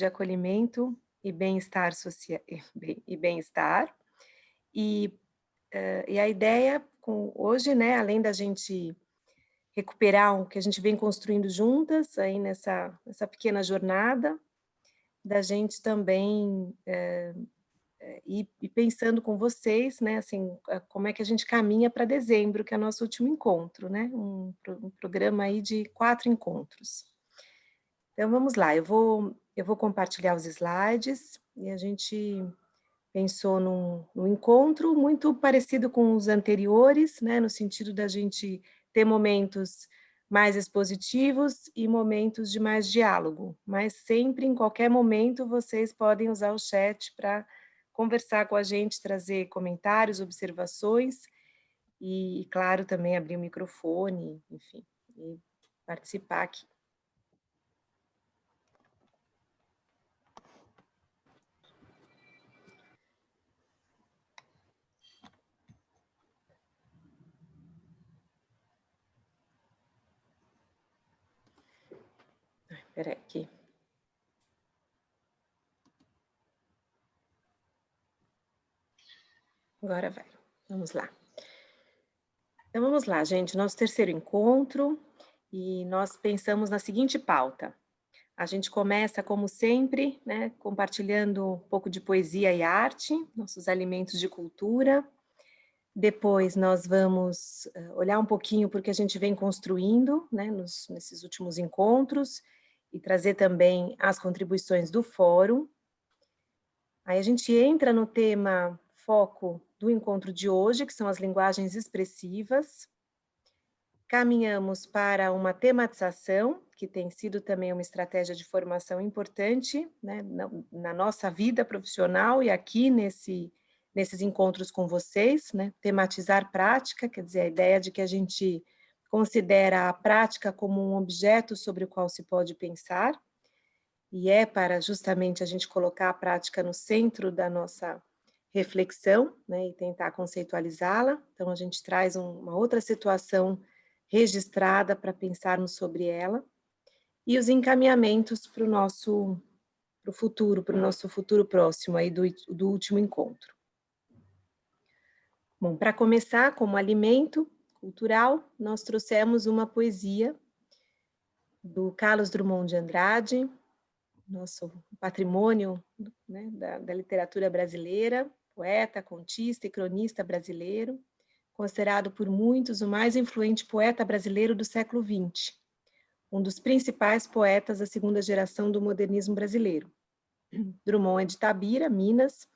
de acolhimento e bem-estar bem-estar. E, e a ideia hoje, né, além da gente recuperar o que a gente vem construindo juntas aí nessa pequena jornada, da gente também ir pensando com vocês, né, assim, como é que a gente caminha para dezembro, que é o nosso último encontro, né, um programa aí de 4 encontros. Então vamos lá, eu vou compartilhar os slides e a gente pensou num encontro muito parecido com os anteriores, né, no sentido da gente ter momentos mais expositivos e momentos de mais diálogo, mas sempre, em qualquer momento, vocês podem usar o chat para conversar com a gente, trazer comentários, observações e, claro, também abrir o microfone, enfim, e participar aqui. Espera aqui. Agora vai, vamos lá. Então vamos lá, gente, nosso terceiro encontro, e nós pensamos na seguinte pauta. A gente começa, como sempre, né, compartilhando um pouco de poesia e arte, nossos alimentos de cultura. Depois nós vamos olhar um pouquinho para o que a gente vem construindo, né, nesses últimos encontros, e trazer também as contribuições do fórum. Aí a gente entra no tema foco do encontro de hoje, que são as linguagens expressivas. Caminhamos para uma tematização, que tem sido também uma estratégia de formação importante, né, na nossa vida profissional e aqui nesses encontros com vocês, né, tematizar prática, quer dizer, a ideia de que a gente considera a prática como um objeto sobre o qual se pode pensar, e é para justamente a gente colocar a prática no centro da nossa reflexão, né, e tentar conceitualizá-la. Então, a gente traz uma outra situação registrada para pensarmos sobre ela, e os encaminhamentos para o nosso futuro, para o nosso futuro próximo aí do último encontro. Bom, para começar, como alimento cultural, nós trouxemos uma poesia do Carlos Drummond de Andrade, nosso patrimônio, né, da literatura brasileira, poeta, contista e cronista brasileiro, considerado por muitos o mais influente poeta brasileiro do século XX, um dos principais poetas da segunda geração do modernismo brasileiro. Drummond é de Itabira, Minas.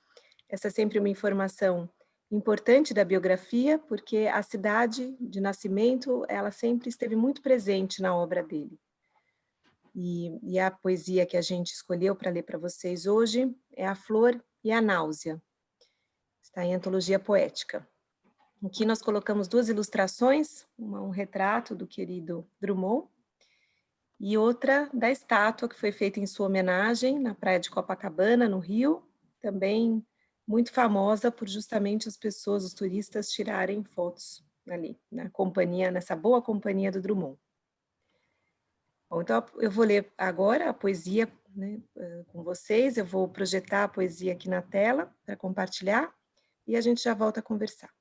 Essa é sempre uma informação importante da biografia, porque a cidade de nascimento, ela sempre esteve muito presente na obra dele. E a poesia que a gente escolheu para ler para vocês hoje é A Flor e a Náusea. Está em Antologia Poética. Aqui nós colocamos 2 ilustrações, um retrato do querido Drummond e outra da estátua que foi feita em sua homenagem na praia de Copacabana, no Rio, também muito famosa por justamente as pessoas, os turistas, tirarem fotos ali, nessa boa companhia do Drummond. Bom, então eu vou ler agora a poesia, né, com vocês, eu vou projetar a poesia aqui na tela para compartilhar e a gente já volta a conversar.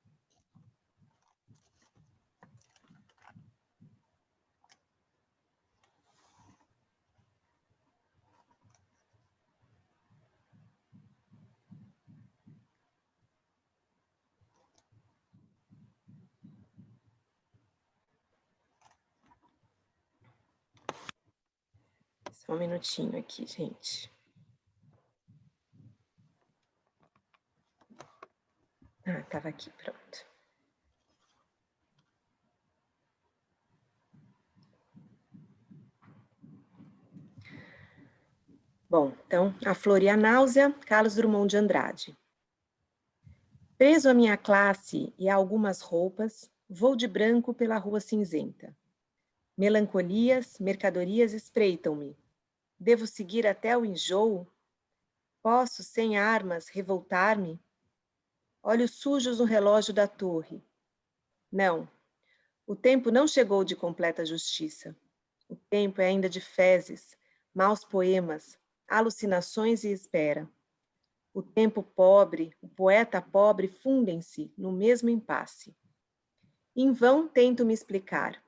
Só um minutinho aqui, gente. Ah, estava aqui, pronto. Bom, então, A Flor e a Náusea, Carlos Drummond de Andrade. Preso à minha classe e a algumas roupas, vou de branco pela rua cinzenta. Melancolias, mercadorias espreitam-me. Devo seguir até o enjoo? Posso, sem armas, revoltar-me? Olhos sujos no relógio da torre. Não, o tempo não chegou de completa justiça. O tempo é ainda de fezes, maus poemas, alucinações e espera. O tempo pobre, o poeta pobre fundem-se no mesmo impasse. Em vão tento me explicar.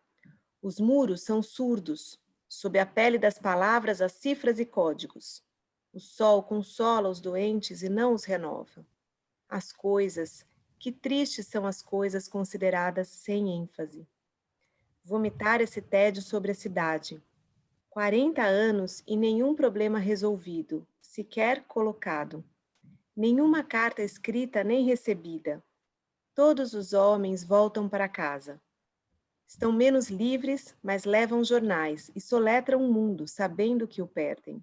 Os muros são surdos, sob a pele das palavras as cifras e códigos. O sol consola os doentes e não os renova. As coisas, que tristes são as coisas consideradas sem ênfase. Vomitar esse tédio sobre a cidade. 40 anos e nenhum problema resolvido, sequer colocado. Nenhuma carta escrita nem recebida. Todos os homens voltam para casa. Estão menos livres, mas levam jornais e soletram o mundo, sabendo que o perdem.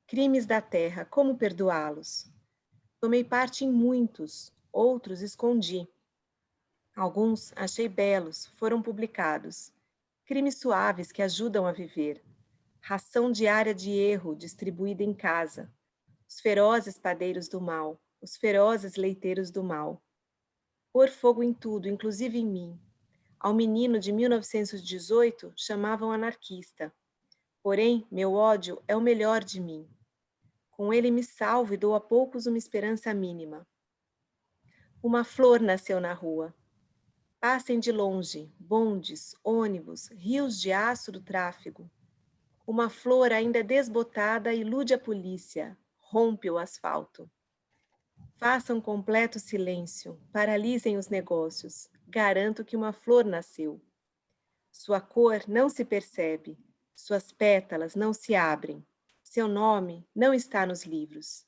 Crimes da terra, como perdoá-los? Tomei parte em muitos, outros escondi. Alguns achei belos, foram publicados. Crimes suaves que ajudam a viver. Ração diária de erro distribuída em casa. Os ferozes padeiros do mal, os ferozes leiteiros do mal. Pôr fogo em tudo, inclusive em mim. Ao menino de 1918 chamavam anarquista. Porém, meu ódio é o melhor de mim. Com ele me salvo e dou a poucos uma esperança mínima. Uma flor nasceu na rua. Passem de longe, bondes, ônibus, rios de aço do tráfego. Uma flor ainda desbotada ilude a polícia, rompe o asfalto. Façam completo silêncio, paralisem os negócios. Garanto que uma flor nasceu. Sua cor não se percebe, suas pétalas não se abrem. Seu nome não está nos livros.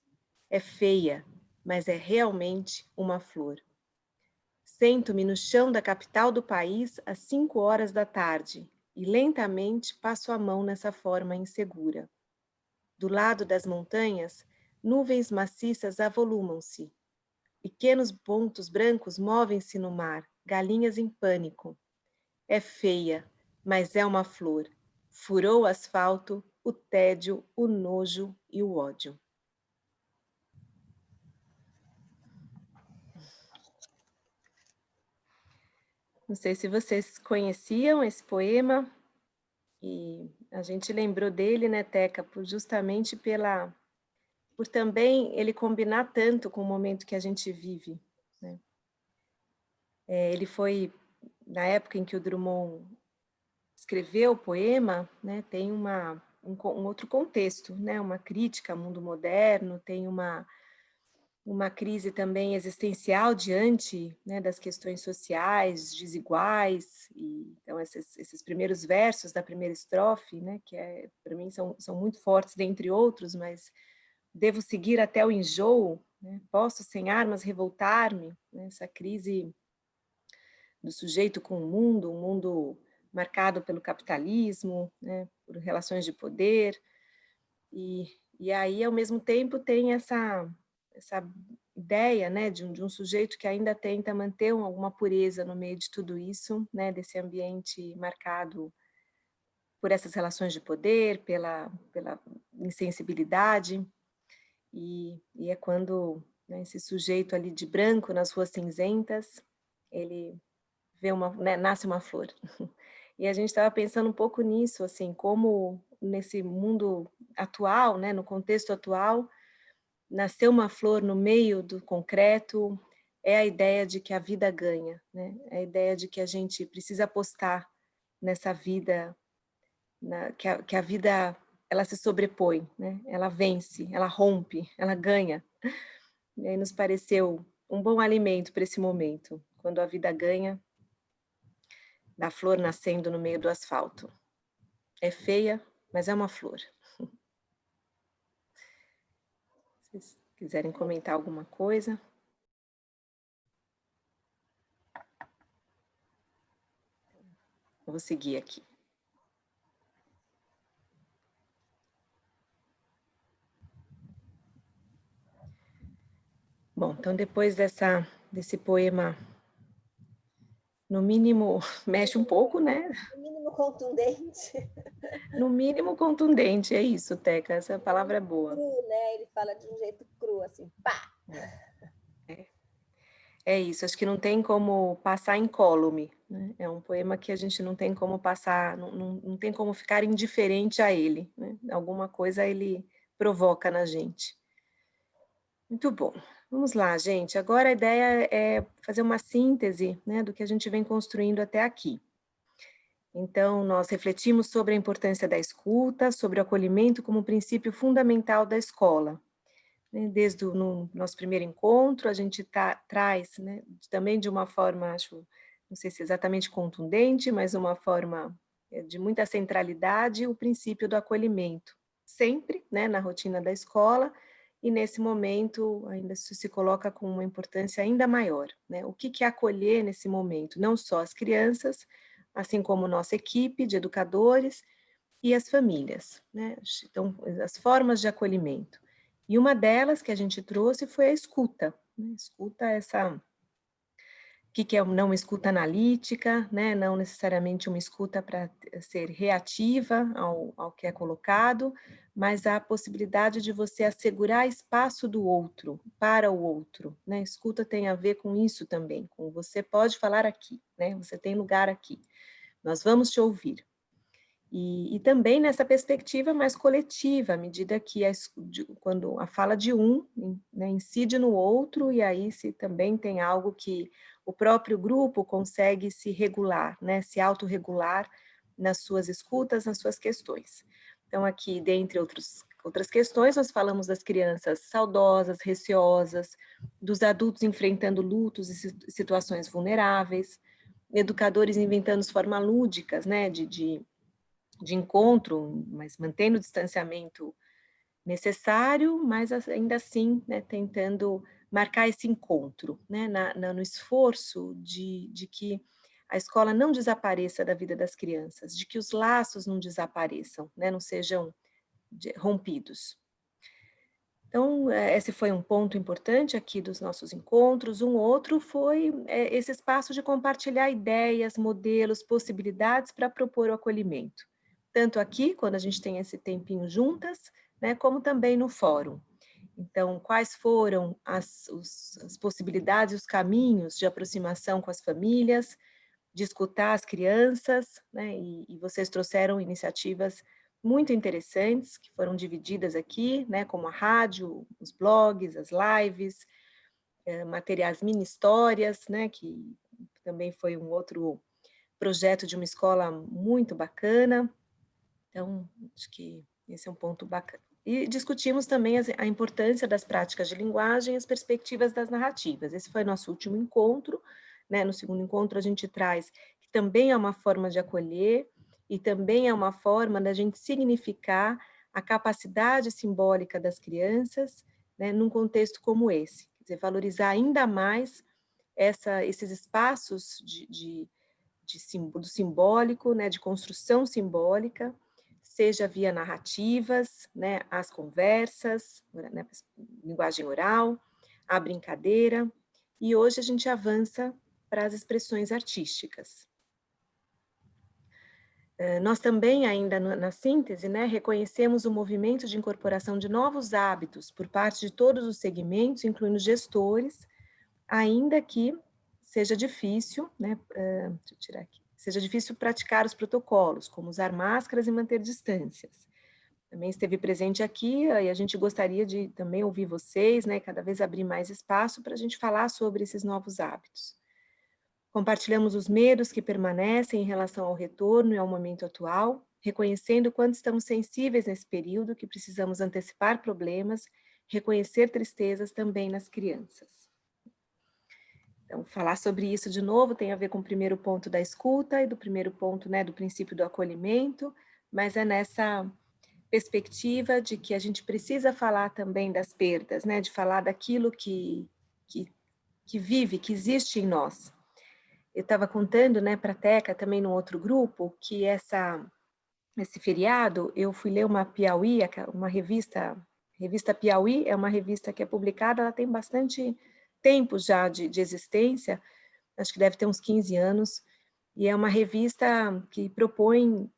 É feia, mas é realmente uma flor. Sento-me no chão da capital do país às 5 horas da tarde e lentamente passo a mão nessa forma insegura. Do lado das montanhas, nuvens maciças avolumam-se. Pequenos pontos brancos movem-se no mar, galinhas em pânico. É feia, mas é uma flor. Furou o asfalto, o tédio, o nojo e o ódio. Não sei se vocês conheciam esse poema, e a gente lembrou dele, né, Teca, justamente por também ele combinar tanto com o momento que a gente vive, né? Ele foi, na época em que o Drummond escreveu o poema, né, tem um outro contexto, né, uma crítica ao mundo moderno, tem uma crise também existencial diante, né, das questões sociais, desiguais, e então esses primeiros versos da primeira estrofe, né, que para mim são muito fortes, dentre outros, mas devo seguir até o enjoo, né, posso sem armas revoltar-me, né, essa crise do sujeito com o mundo, um mundo marcado pelo capitalismo, né, por relações de poder, e aí, ao mesmo tempo, tem essa ideia, né, de um sujeito que ainda tenta manter alguma pureza no meio de tudo isso, né, desse ambiente marcado por essas relações de poder, pela insensibilidade, e é quando, né, esse sujeito ali de branco nas ruas cinzentas, ele vê né, nasce uma flor. E a gente estava pensando um pouco nisso, assim, como nesse mundo atual, né, no contexto atual, nascer uma flor no meio do concreto é a ideia de que a vida ganha, né? É a ideia de que a gente precisa apostar nessa vida, que a vida ela se sobrepõe, né? Ela vence, ela rompe, ela ganha. E aí nos pareceu um bom alimento para esse momento, quando a vida ganha, da flor nascendo no meio do asfalto. É feia, mas é uma flor. Se vocês quiserem comentar alguma coisa. Eu vou seguir aqui. Bom, então depois desse poema, no mínimo, mexe um pouco, né? No mínimo contundente. No mínimo contundente, é isso, Teca, essa palavra é boa. Cru, né? Ele fala de um jeito cru, assim, pá! É isso, acho que não tem como passar incólume, né? É um poema que a gente não tem como passar, não tem como ficar indiferente a ele, né? Alguma coisa ele provoca na gente. Muito bom. Vamos lá, gente. Agora a ideia é fazer uma síntese, né, do que a gente vem construindo até aqui. Então, nós refletimos sobre a importância da escuta, sobre o acolhimento como princípio fundamental da escola. Né? Desde no nosso primeiro encontro, a gente traz, né, também de uma forma, acho, não sei se exatamente contundente, mas uma forma de muita centralidade, o princípio do acolhimento. Sempre, né, na rotina da escola, e nesse momento ainda isso se coloca com uma importância ainda maior. Né? O que é acolher nesse momento? Não só as crianças, assim como nossa equipe de educadores e as famílias, né? Então, as formas de acolhimento. E uma delas que a gente trouxe foi a escuta, né? Escuta essa, o que é não uma escuta analítica, né? Não necessariamente uma escuta para ser reativa ao que é colocado, mas a possibilidade de você assegurar espaço do outro, para o outro, né? Escuta tem a ver com isso também, com você pode falar aqui, né? Você tem lugar aqui, nós vamos te ouvir. E também nessa perspectiva mais coletiva, à medida que quando a fala de um, né, incide no outro, e aí se também tem algo que o próprio grupo consegue se regular, né, se autorregular nas suas escutas, nas suas questões. Então aqui, dentre outras questões, nós falamos das crianças saudosas, receosas, dos adultos enfrentando lutos e situações vulneráveis, educadores inventando formas lúdicas, né, de encontro, mas mantendo o distanciamento necessário, mas ainda assim, né, tentando marcar esse encontro, né, no esforço de que a escola não desapareça da vida das crianças, de que os laços não desapareçam, né, não sejam rompidos. Então, esse foi um ponto importante aqui dos nossos encontros. Um outro foi esse espaço de compartilhar ideias, modelos, possibilidades para propor o acolhimento. Tanto aqui, quando a gente tem esse tempinho juntas, né, como também no fórum. Então, quais foram as possibilidades e os caminhos de aproximação com as famílias, de escutar as crianças, né, e vocês trouxeram iniciativas muito interessantes, que foram divididas aqui, né, como a rádio, os blogs, as lives, materiais mini-histórias, né, que também foi um outro projeto de uma escola muito bacana. Então, acho que esse é um ponto bacana. E discutimos também a importância das práticas de linguagem e as perspectivas das narrativas. Esse foi nosso último encontro, né? No segundo encontro a gente traz que também é uma forma de acolher e também é uma forma da gente significar a capacidade simbólica das crianças, né, num contexto como esse. Quer dizer, valorizar ainda mais esses espaços do simbólico, né, de construção simbólica, seja via narrativas, né, as conversas, né, linguagem oral, a brincadeira, e hoje a gente avança para as expressões artísticas. Nós também, ainda na síntese, né, reconhecemos o movimento de incorporação de novos hábitos por parte de todos os segmentos, incluindo gestores, ainda que seja difícil, né, deixa eu tirar aqui, seja difícil praticar os protocolos, como usar máscaras e manter distâncias. Também esteve presente aqui e a gente gostaria de também ouvir vocês, né, cada vez abrir mais espaço para a gente falar sobre esses novos hábitos. Compartilhamos os medos que permanecem em relação ao retorno e ao momento atual, reconhecendo quanto estamos sensíveis nesse período, que precisamos antecipar problemas, reconhecer tristezas também nas crianças. Então, falar sobre isso de novo tem a ver com o primeiro ponto da escuta e do primeiro ponto, né, do princípio do acolhimento, mas é nessa perspectiva de que a gente precisa falar também das perdas, né, de falar daquilo que vive, que existe em nós. Eu estava contando, né, para a Teca, também no outro grupo, que esse feriado eu fui ler uma Piauí, uma revista Piauí, é uma revista que é publicada, ela tem bastante tempo já de existência, acho que deve ter uns 15 anos, e é uma revista que propõe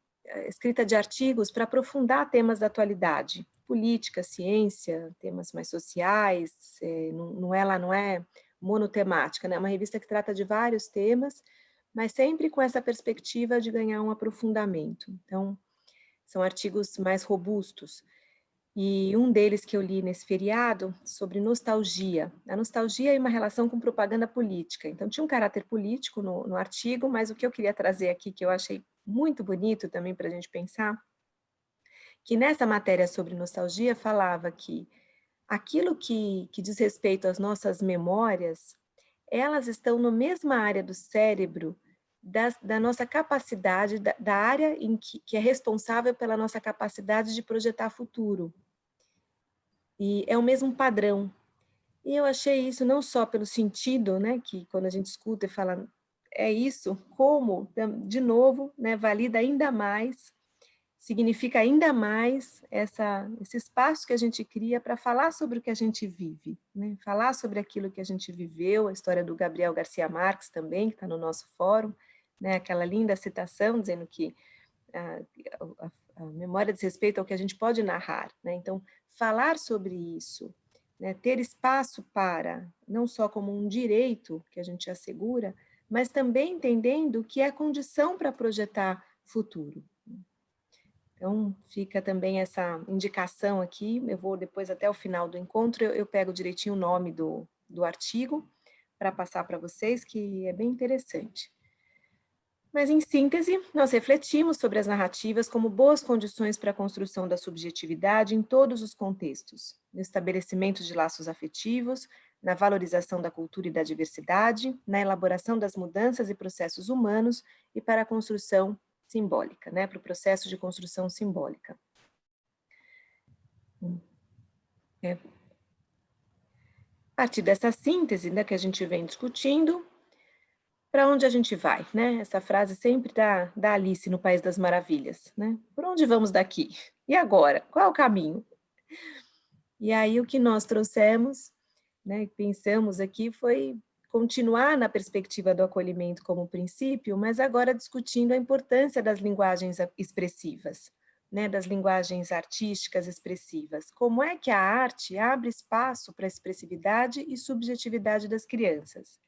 escrita de artigos para aprofundar temas da atualidade, política, ciência, temas mais sociais, ela não é monotemática, né? É uma revista que trata de vários temas, mas sempre com essa perspectiva de ganhar um aprofundamento. Então, são artigos mais robustos. E um deles que eu li nesse feriado, sobre nostalgia. A nostalgia é uma relação com propaganda política. Então, tinha um caráter político no artigo, mas o que eu queria trazer aqui, que eu achei muito bonito também para a gente pensar, que nessa matéria sobre nostalgia falava que aquilo que diz respeito às nossas memórias, elas estão na mesma área do cérebro da nossa capacidade, da área que é responsável pela nossa capacidade de projetar futuro. E é o mesmo padrão. E eu achei isso não só pelo sentido, né, que quando a gente escuta e fala, é isso, como, de novo, né, valida ainda mais, significa ainda mais esse espaço que a gente cria para falar sobre o que a gente vive, né, falar sobre aquilo que a gente viveu, a história do Gabriel Garcia Marques também, que está no nosso fórum, né, aquela linda citação dizendo que a, a memória diz respeito ao que a gente pode narrar, né, então falar sobre isso, né, ter espaço para, não só como um direito que a gente assegura, mas também entendendo que é condição para projetar futuro. Então, fica também essa indicação aqui, eu vou depois até o final do encontro, eu pego direitinho o nome do artigo para passar para vocês, que é bem interessante. Mas, em síntese, nós refletimos sobre as narrativas como boas condições para a construção da subjetividade em todos os contextos, no estabelecimento de laços afetivos, na valorização da cultura e da diversidade, na elaboração das mudanças e processos humanos e para a construção simbólica, né, para o processo de construção simbólica. A partir dessa síntese, né, que a gente vem discutindo, para onde a gente vai, né? Essa frase sempre da Alice no País das Maravilhas, né? Por onde vamos daqui? E agora? Qual é o caminho? E aí o que nós trouxemos, né, pensamos aqui foi continuar na perspectiva do acolhimento como princípio, mas agora discutindo a importância das linguagens expressivas, né, das linguagens artísticas expressivas. Como é que a arte abre espaço para a expressividade e subjetividade das crianças?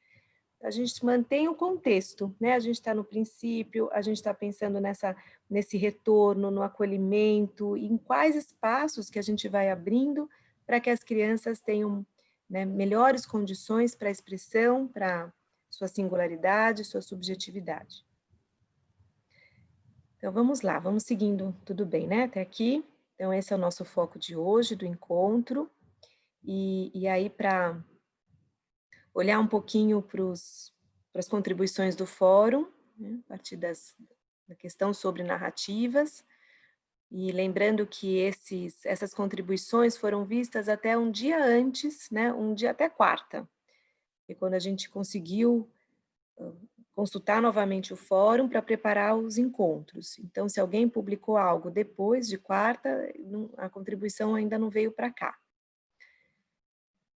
A gente mantém o contexto, né? A gente está no princípio, a gente está pensando nesse retorno, no acolhimento, em quais espaços que a gente vai abrindo para que as crianças tenham, né, melhores condições para a expressão, para sua singularidade, sua subjetividade. Então, vamos lá, vamos seguindo, tudo bem, né? Até aqui. Então, esse é o nosso foco de hoje, do encontro. E aí, para olhar um pouquinho para as contribuições do fórum, né, a partir da questão sobre narrativas, e lembrando que essas contribuições foram vistas até um dia antes, né, um dia até quarta, e quando a gente conseguiu consultar novamente o fórum para preparar os encontros. Então, se alguém publicou algo depois de quarta, a contribuição ainda não veio para cá.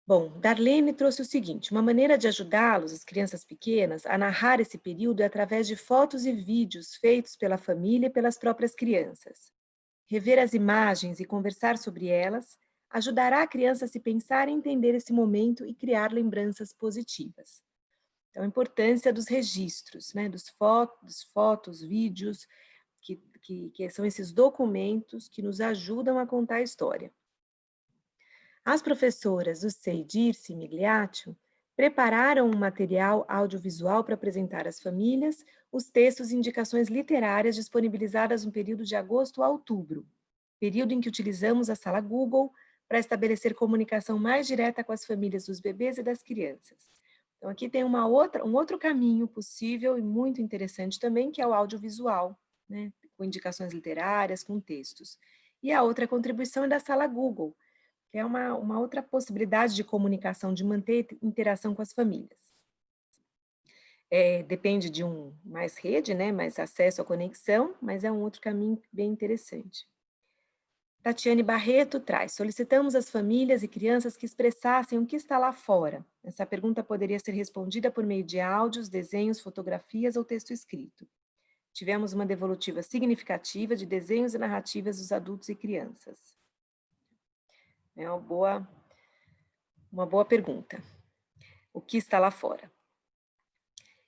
Bom, Darlene trouxe o seguinte, uma maneira de ajudá-los, as crianças pequenas, a narrar esse período é através de fotos e vídeos feitos pela família e pelas próprias crianças. Rever as imagens e conversar sobre elas ajudará a criança a se pensar e entender esse momento e criar lembranças positivas. Então, a importância dos registros, né, dos fotos, vídeos, que são esses documentos que nos ajudam a contar a história. As professoras do SEI Dirce Migliaccio prepararam um material audiovisual para apresentar às famílias os textos e indicações literárias disponibilizadas no período de agosto a outubro, período em que utilizamos a sala Google para estabelecer comunicação mais direta com as famílias dos bebês e das crianças. Então, aqui tem um outro caminho possível e muito interessante também, que é o audiovisual, né, com indicações literárias, com textos. E a outra contribuição é da sala Google, que é uma outra possibilidade de comunicação, de manter interação com as famílias. Depende de mais rede, né, mais acesso à conexão, mas é um outro caminho bem interessante. Tatiane Barreto traz, solicitamos às famílias e crianças que expressassem o que está lá fora. Essa pergunta poderia ser respondida por meio de áudios, desenhos, fotografias ou texto escrito. Tivemos uma devolutiva significativa de desenhos e narrativas dos adultos e crianças. É uma boa pergunta. O que está lá fora?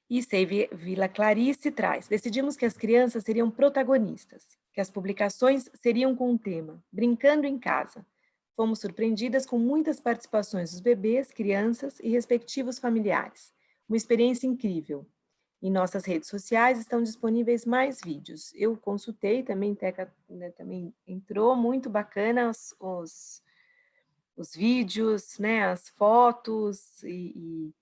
E Save Vila Clarice traz, decidimos que as crianças seriam protagonistas, que as publicações seriam com um tema, brincando em casa, Fomos surpreendidas com muitas participações dos bebês, crianças e respectivos familiares. Uma experiência incrível. Em nossas redes sociais estão disponíveis mais vídeos. Eu consultei também, Teca, né, também entrou, muito bacana os vídeos, né, as fotos, e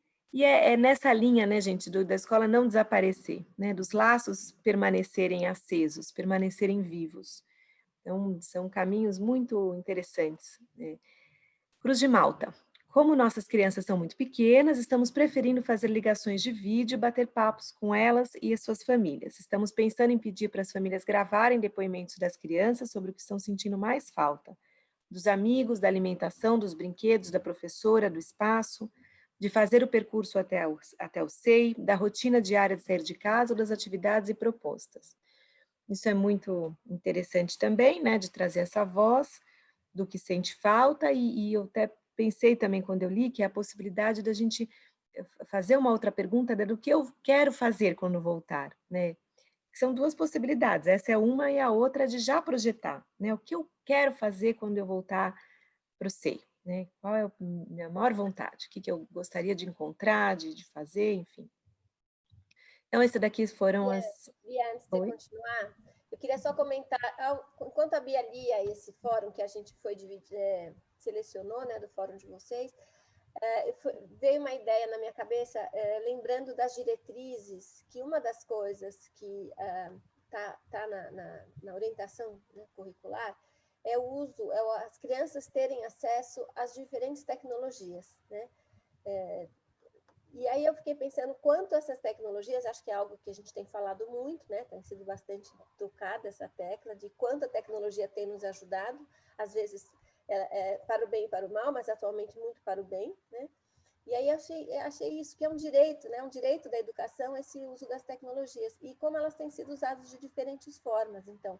é nessa linha, né, gente, da escola não desaparecer, né, dos laços permanecerem acesos, permanecerem vivos. Então, são caminhos muito interessantes, né? Cruz de Malta. Como nossas crianças são muito pequenas, estamos preferindo fazer ligações de vídeo e bater papos com elas e as suas famílias. Estamos pensando em pedir para as famílias gravarem depoimentos das crianças sobre o que estão sentindo mais falta. Dos amigos, da alimentação, dos brinquedos, da professora, do espaço, de fazer o percurso até o SEI, da rotina diária de sair de casa ou das atividades e propostas. Isso é muito interessante também, né, de trazer essa voz do que sente falta, e eu até pensei também quando eu li que é a possibilidade da gente fazer uma outra pergunta do que eu quero fazer quando voltar, né? São duas possibilidades, essa é uma e a outra de já projetar, né? O que eu quero fazer quando eu voltar para o SEI, né? Qual é a minha maior vontade? O que eu gostaria de encontrar, de fazer, enfim. Então, esse daqui foram as... Bia, antes de você Oi? continuar, eu queria só comentar, enquanto a Bia lia esse fórum que a gente foi selecionou, né, do fórum de vocês, veio uma ideia na minha cabeça, lembrando das diretrizes, que uma das coisas que tá na orientação, né, curricular é o uso, as crianças terem acesso às diferentes tecnologias, né? E aí eu fiquei pensando quanto essas tecnologias, acho que é algo que a gente tem falado muito, né? Tem sido bastante tocada essa tecla de quanto a tecnologia tem nos ajudado, às vezes para o bem e para o mal, mas atualmente muito para o bem, né? E aí achei isso, que é um direito, né? Um direito da educação, esse uso das tecnologias, e como elas têm sido usadas de diferentes formas. Então,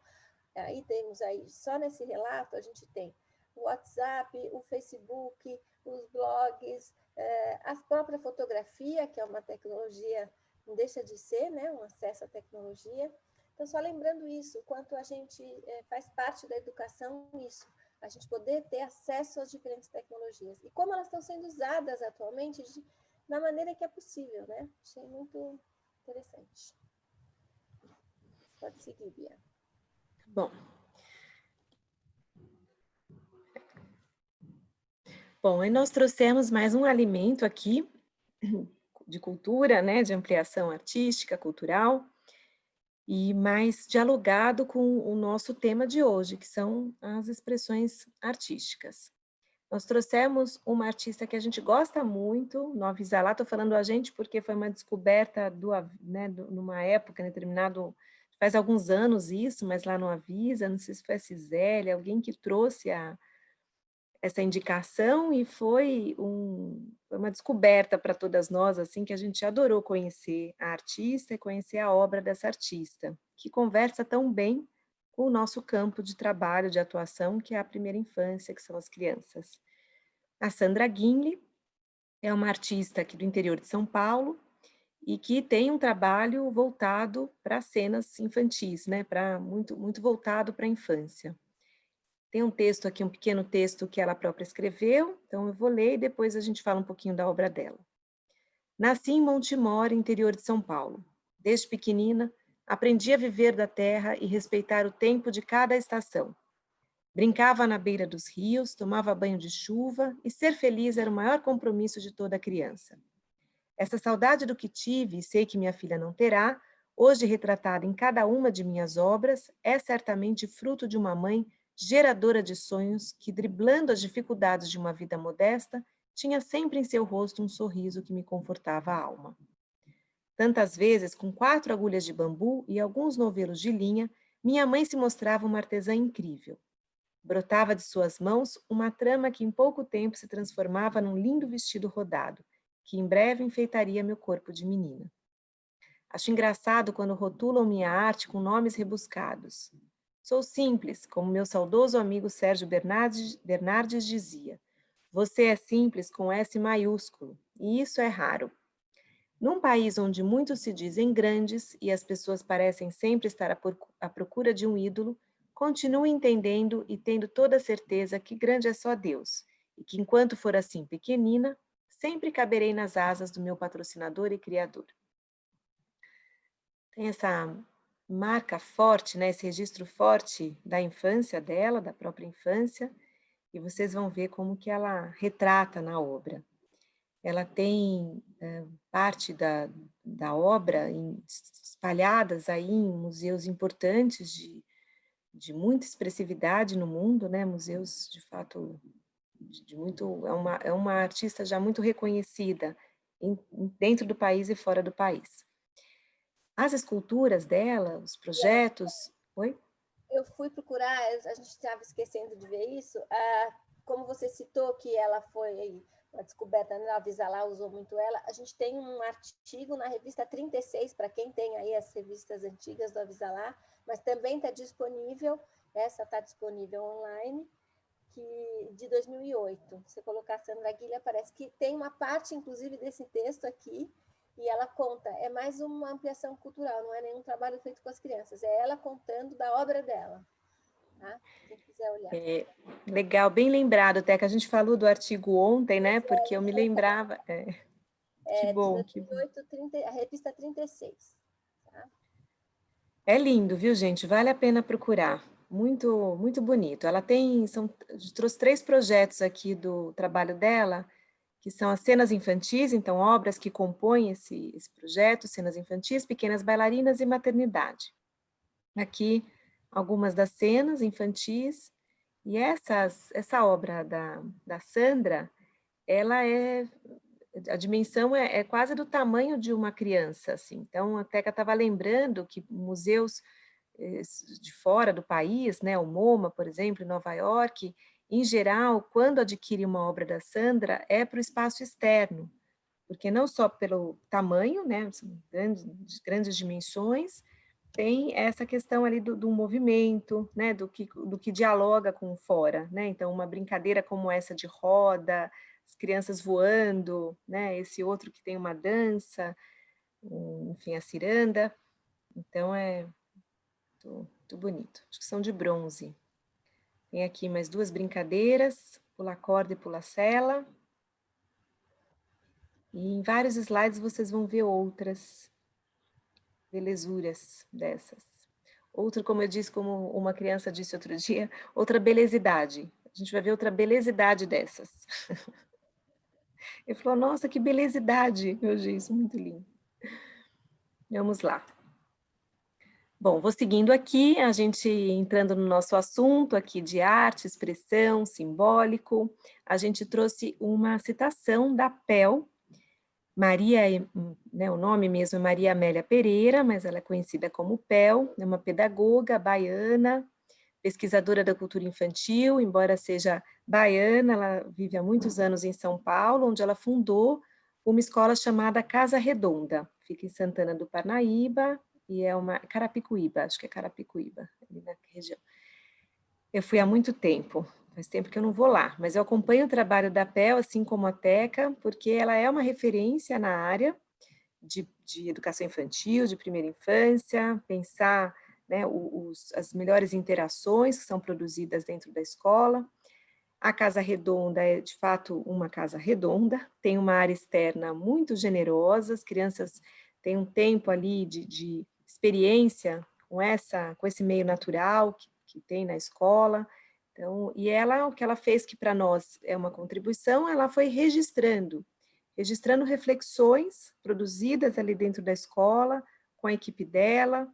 aí temos aí, só nesse relato, a gente tem o WhatsApp, o Facebook, os blogs, a própria fotografia, que é uma tecnologia, não deixa de ser, né, um acesso à tecnologia. Então, só lembrando isso, o quanto a gente faz parte da educação isso, a gente poder ter acesso às diferentes tecnologias. E como elas estão sendo usadas atualmente na maneira que é possível, né? Achei muito interessante. Pode seguir, Bia. Bom. Bom, aí nós trouxemos mais um alimento aqui, de cultura, né, de ampliação artística, cultural, e mais dialogado com o nosso tema de hoje, que são as expressões artísticas. Nós trouxemos uma artista que a gente gosta muito, no Avisa Lá, estou falando a gente porque foi uma descoberta numa época, determinado, faz alguns anos isso, mas lá no Avisa, não sei se foi a Cisele, alguém que trouxe essa indicação, e foi uma descoberta para todas nós, assim, que a gente adorou conhecer a artista e conhecer a obra dessa artista, que conversa tão bem com o nosso campo de trabalho, de atuação, que é a primeira infância, que são as crianças. A Sandra Guinle é uma artista aqui do interior de São Paulo e que tem um trabalho voltado para cenas infantis, né, muito, muito voltado para a infância. Tem um texto aqui, um pequeno texto que ela própria escreveu, então eu vou ler e depois a gente fala um pouquinho da obra dela. Nasci em Montemor, interior de São Paulo. Desde pequenina, aprendi a viver da terra e respeitar o tempo de cada estação. Brincava na beira dos rios, tomava banho de chuva e ser feliz era o maior compromisso de toda criança. Essa saudade do que tive e sei que minha filha não terá, hoje retratada em cada uma de minhas obras, é certamente fruto de uma mãe geradora de sonhos que, driblando as dificuldades de uma vida modesta, tinha sempre em seu rosto um sorriso que me confortava a alma. Tantas vezes, com 4 agulhas de bambu e alguns novelos de linha, minha mãe se mostrava uma artesã incrível. Brotava de suas mãos uma trama que em pouco tempo se transformava num lindo vestido rodado, que em breve enfeitaria meu corpo de menina. Acho engraçado quando rotulam minha arte com nomes rebuscados. Sou simples, como meu saudoso amigo Sérgio Bernardes dizia. Você é simples com S maiúsculo, e isso é raro. Num país onde muitos se dizem grandes e as pessoas parecem sempre estar à procura de um ídolo, continue entendendo e tendo toda a certeza que grande é só Deus, e que enquanto for assim pequenina, sempre caberei nas asas do meu patrocinador e criador. Tem essa marca forte, né, esse registro forte da infância dela, da própria infância, e vocês vão ver como que ela retrata na obra. Ela tem parte da obra espalhadas aí em museus importantes de muita expressividade no mundo, né? Museus de fato de muito é uma artista já muito reconhecida dentro do país e fora do país. As esculturas dela, os projetos, oi? Eu fui procurar, a gente estava esquecendo de ver isso, como você citou que ela foi uma descoberta, né, a Avisalá usou muito ela, a gente tem um artigo na revista 36, para quem tem aí as revistas antigas do Avisalá, mas também está disponível, essa está disponível online, de 2008. Você colocar Sandra Guilha, parece que tem uma parte, inclusive, desse texto aqui, e ela conta, é mais uma ampliação cultural, não é nenhum trabalho feito com as crianças, é ela contando da obra dela, tá? Quem quiser olhar. Legal, bem lembrado, até que a gente falou do artigo ontem, né? Porque eu me lembrava. Que bom, de 2008, a revista 36. Tá? É lindo, viu, gente? Vale a pena procurar. Muito, muito bonito. Ela tem, trouxe 3 projetos aqui do trabalho dela, que são as cenas infantis, então obras que compõem esse projeto, cenas infantis, pequenas bailarinas e maternidade. Aqui, algumas das cenas infantis, e essa obra da Sandra, ela a dimensão é quase do tamanho de uma criança, assim. Então, a Teca estava lembrando que museus de fora do país, né, o MoMA, por exemplo, em Nova York, em geral, quando adquire uma obra da Sandra, é para o espaço externo, porque não só pelo tamanho, né, são grandes dimensões, tem essa questão ali do movimento, né, do que dialoga com fora, né, então uma brincadeira como essa de roda, as crianças voando, né, esse outro que tem uma dança, enfim, a ciranda, então é muito bonito, acho que são de bronze. Tem aqui mais 2 brincadeiras, pula corda e pula sela, e em vários slides vocês vão ver outras belezuras dessas. Outro, como eu disse, como uma criança disse outro dia, outra belesidade. A gente vai ver outra belesidade dessas. Ele falou, nossa, que belesidade. Eu disse, muito lindo. Vamos lá. Bom, vou seguindo aqui, a gente entrando no nosso assunto aqui de arte, expressão, simbólico. A gente trouxe uma citação da PEL, Maria, né, o nome mesmo é Maria Amélia Pereira, mas ela é conhecida como PEL, é uma pedagoga baiana, pesquisadora da cultura infantil, embora seja baiana, ela vive há muitos anos em São Paulo, onde ela fundou uma escola chamada Casa Redonda, fica em Santana do Parnaíba, e é uma Carapicuíba, acho que é Carapicuíba, ali na região. Eu fui há muito tempo, faz tempo que eu não vou lá, mas eu acompanho o trabalho da PEL, assim como a Teca, porque ela é uma referência na área de educação infantil, de primeira infância, pensar, né, as melhores interações que são produzidas dentro da escola. A Casa Redonda é, de fato, uma casa redonda, tem uma área externa muito generosa, as crianças têm um tempo ali de experiência com esse meio natural que tem na escola. Então, e ela, o que ela fez que para nós é uma contribuição, ela foi registrando reflexões produzidas ali dentro da escola, com a equipe dela,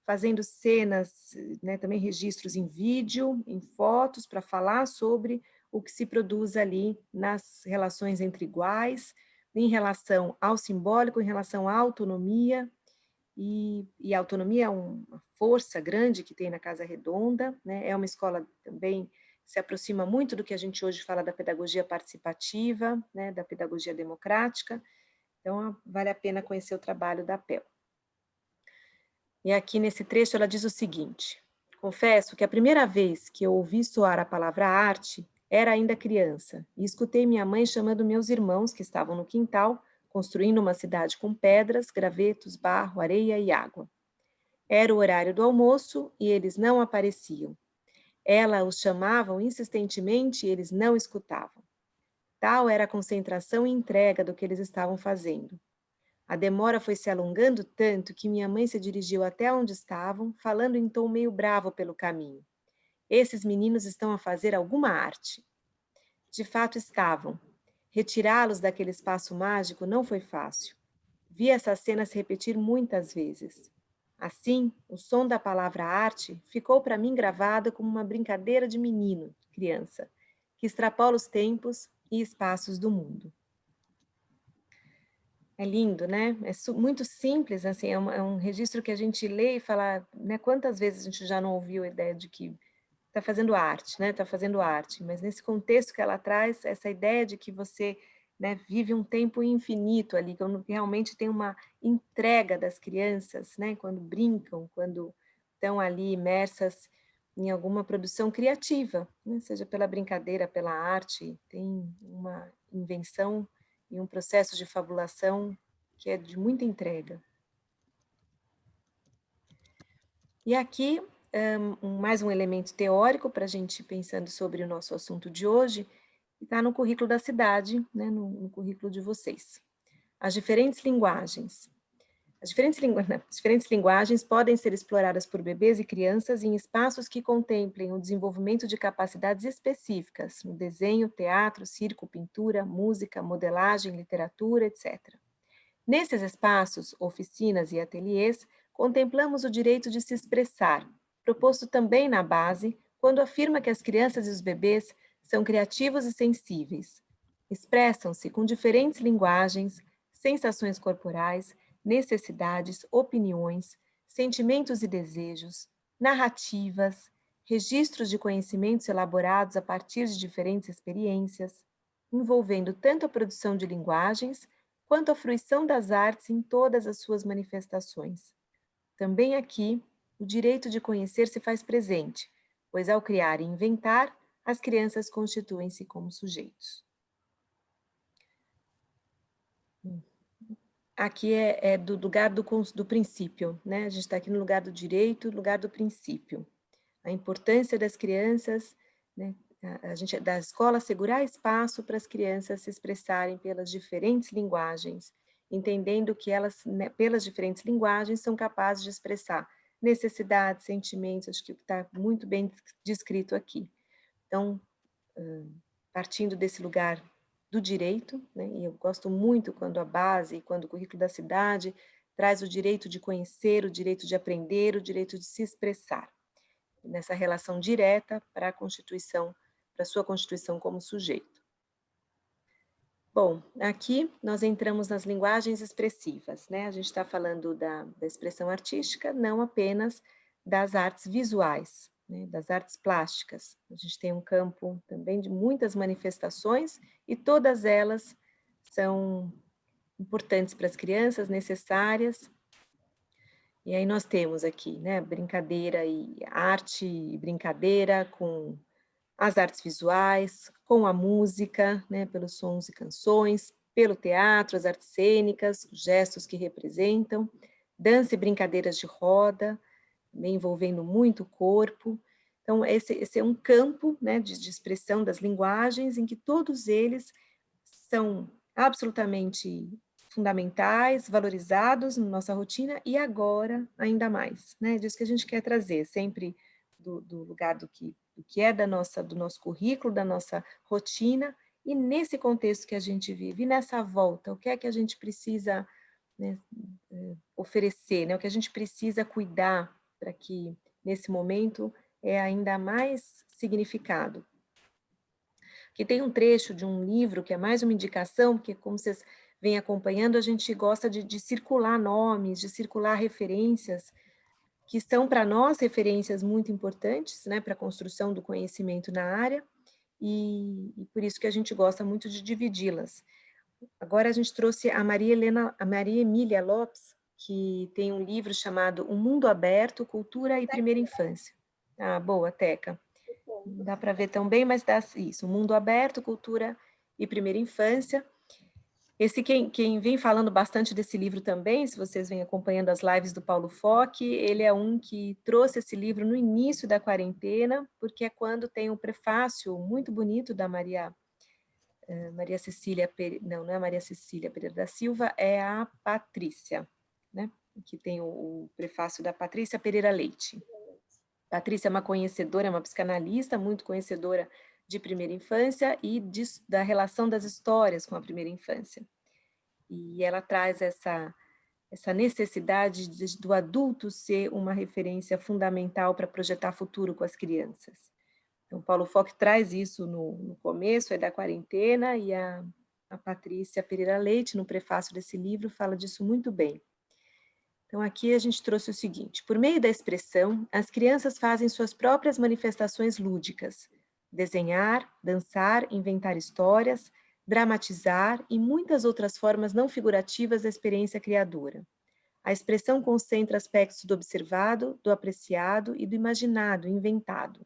fazendo cenas, né, também registros em vídeo, em fotos, para falar sobre o que se produz ali nas relações entre iguais, em relação ao simbólico, em relação à autonomia, e a autonomia é uma força grande que tem na Casa Redonda, né? É uma escola também que se aproxima muito do que a gente hoje fala da pedagogia participativa, né? Da pedagogia democrática, então vale a pena conhecer o trabalho da PEL. E aqui nesse trecho ela diz o seguinte: confesso que a primeira vez que eu ouvi soar a palavra arte era ainda criança, e escutei minha mãe chamando meus irmãos que estavam no quintal, construindo uma cidade com pedras, gravetos, barro, areia e água. Era o horário do almoço e eles não apareciam. Ela os chamava insistentemente e eles não escutavam. Tal era a concentração e entrega do que eles estavam fazendo. A demora foi se alongando tanto que minha mãe se dirigiu até onde estavam, falando em tom meio bravo pelo caminho. Esses meninos estão a fazer alguma arte. De fato estavam. Retirá-los daquele espaço mágico não foi fácil. Vi essa cena se repetir muitas vezes. Assim, o som da palavra arte ficou para mim gravado como uma brincadeira de menino, criança, que extrapola os tempos e espaços do mundo. É lindo, né? É muito simples, assim, é um registro que a gente lê e fala, né? Quantas vezes a gente já não ouviu a ideia de que está fazendo arte, né? Está fazendo arte, mas nesse contexto que ela traz, essa ideia de que você, né, vive um tempo infinito ali, quando realmente tem uma entrega das crianças, né? Quando brincam, quando estão ali imersas em alguma produção criativa, né? Seja pela brincadeira, pela arte, tem uma invenção e um processo de fabulação que é de muita entrega. E aqui, mais um elemento teórico para a gente pensando sobre o nosso assunto de hoje, que está no currículo da cidade, né, no currículo de vocês. As diferentes linguagens. As diferentes linguagens podem ser exploradas por bebês e crianças em espaços que contemplem o desenvolvimento de capacidades específicas, no desenho, teatro, circo, pintura, música, modelagem, literatura, etc. Nesses espaços, oficinas e ateliês, contemplamos o direito de se expressar, proposto também na base, quando afirma que as crianças e os bebês são criativos e sensíveis. Expressam-se com diferentes linguagens, sensações corporais, necessidades, opiniões, sentimentos e desejos, narrativas, registros de conhecimentos elaborados a partir de diferentes experiências, envolvendo tanto a produção de linguagens quanto a fruição das artes em todas as suas manifestações. Também aqui, o direito de conhecer se faz presente, pois ao criar e inventar, as crianças constituem-se como sujeitos. Aqui é do lugar do princípio, né? A gente está aqui no lugar do direito, lugar do princípio. A importância das crianças, né? Da escola assegurar espaço para as crianças se expressarem pelas diferentes linguagens, entendendo que elas, né, pelas diferentes linguagens, são capazes de expressar necessidades, sentimentos, acho que está muito bem descrito aqui. Então, partindo desse lugar do direito, né, e eu gosto muito quando a base, quando o currículo da cidade traz o direito de conhecer, o direito de aprender, o direito de se expressar, nessa relação direta para a Constituição, para a sua Constituição como sujeito. Bom, aqui nós entramos nas linguagens expressivas, né? A gente está falando da expressão artística, não apenas das artes visuais, né? Das artes plásticas. A gente tem um campo também de muitas manifestações e todas elas são importantes para as crianças, necessárias. E aí nós temos aqui, né, brincadeira e arte e brincadeira com as artes visuais, com a música, né, pelos sons e canções, pelo teatro, as artes cênicas, os gestos que representam, dança e brincadeiras de roda, também envolvendo muito o corpo. Então, esse é um campo, né, de expressão das linguagens em que todos eles são absolutamente fundamentais, valorizados na nossa rotina e agora ainda mais, né? Disso que a gente quer trazer, sempre do lugar do que é do nosso currículo, da nossa rotina, e nesse contexto que a gente vive, e nessa volta, o que é que a gente precisa, né, oferecer, né? O que a gente precisa cuidar para que nesse momento é ainda mais significado. Que tem um trecho de um livro que é mais uma indicação, porque como vocês vêm acompanhando, a gente gosta de circular nomes, de circular referências, que são para nós referências muito importantes, né, para a construção do conhecimento na área, e por isso que a gente gosta muito de dividi-las. Agora a gente trouxe a Maria Emília Lopes, que tem um livro chamado O Mundo Aberto, Cultura e Primeira Infância. Ah, boa, Teca. Não dá para ver tão bem, mas dá isso. Mundo Aberto, Cultura e Primeira Infância. Quem vem falando bastante desse livro também, se vocês vêm acompanhando as lives do Paulo Foch, ele é um que trouxe esse livro no início da quarentena, porque é quando tem um prefácio muito bonito da Maria Cecília, não é Maria Cecília Pereira da Silva, é a Patrícia, né? Que tem o prefácio da Patrícia Pereira Leite. Patrícia é uma conhecedora, é uma psicanalista, muito conhecedora de primeira infância e da relação das histórias com a primeira infância. E ela traz essa necessidade do adulto ser uma referência fundamental para projetar futuro com as crianças. Então, Paulo Foch traz isso no começo da quarentena, e a Patrícia Pereira Leite, no prefácio desse livro, fala disso muito bem. Então, aqui a gente trouxe o seguinte: por meio da expressão, as crianças fazem suas próprias manifestações lúdicas, desenhar, dançar, inventar histórias, dramatizar e muitas outras formas não figurativas da experiência criadora. A expressão concentra aspectos do observado, do apreciado e do imaginado, inventado.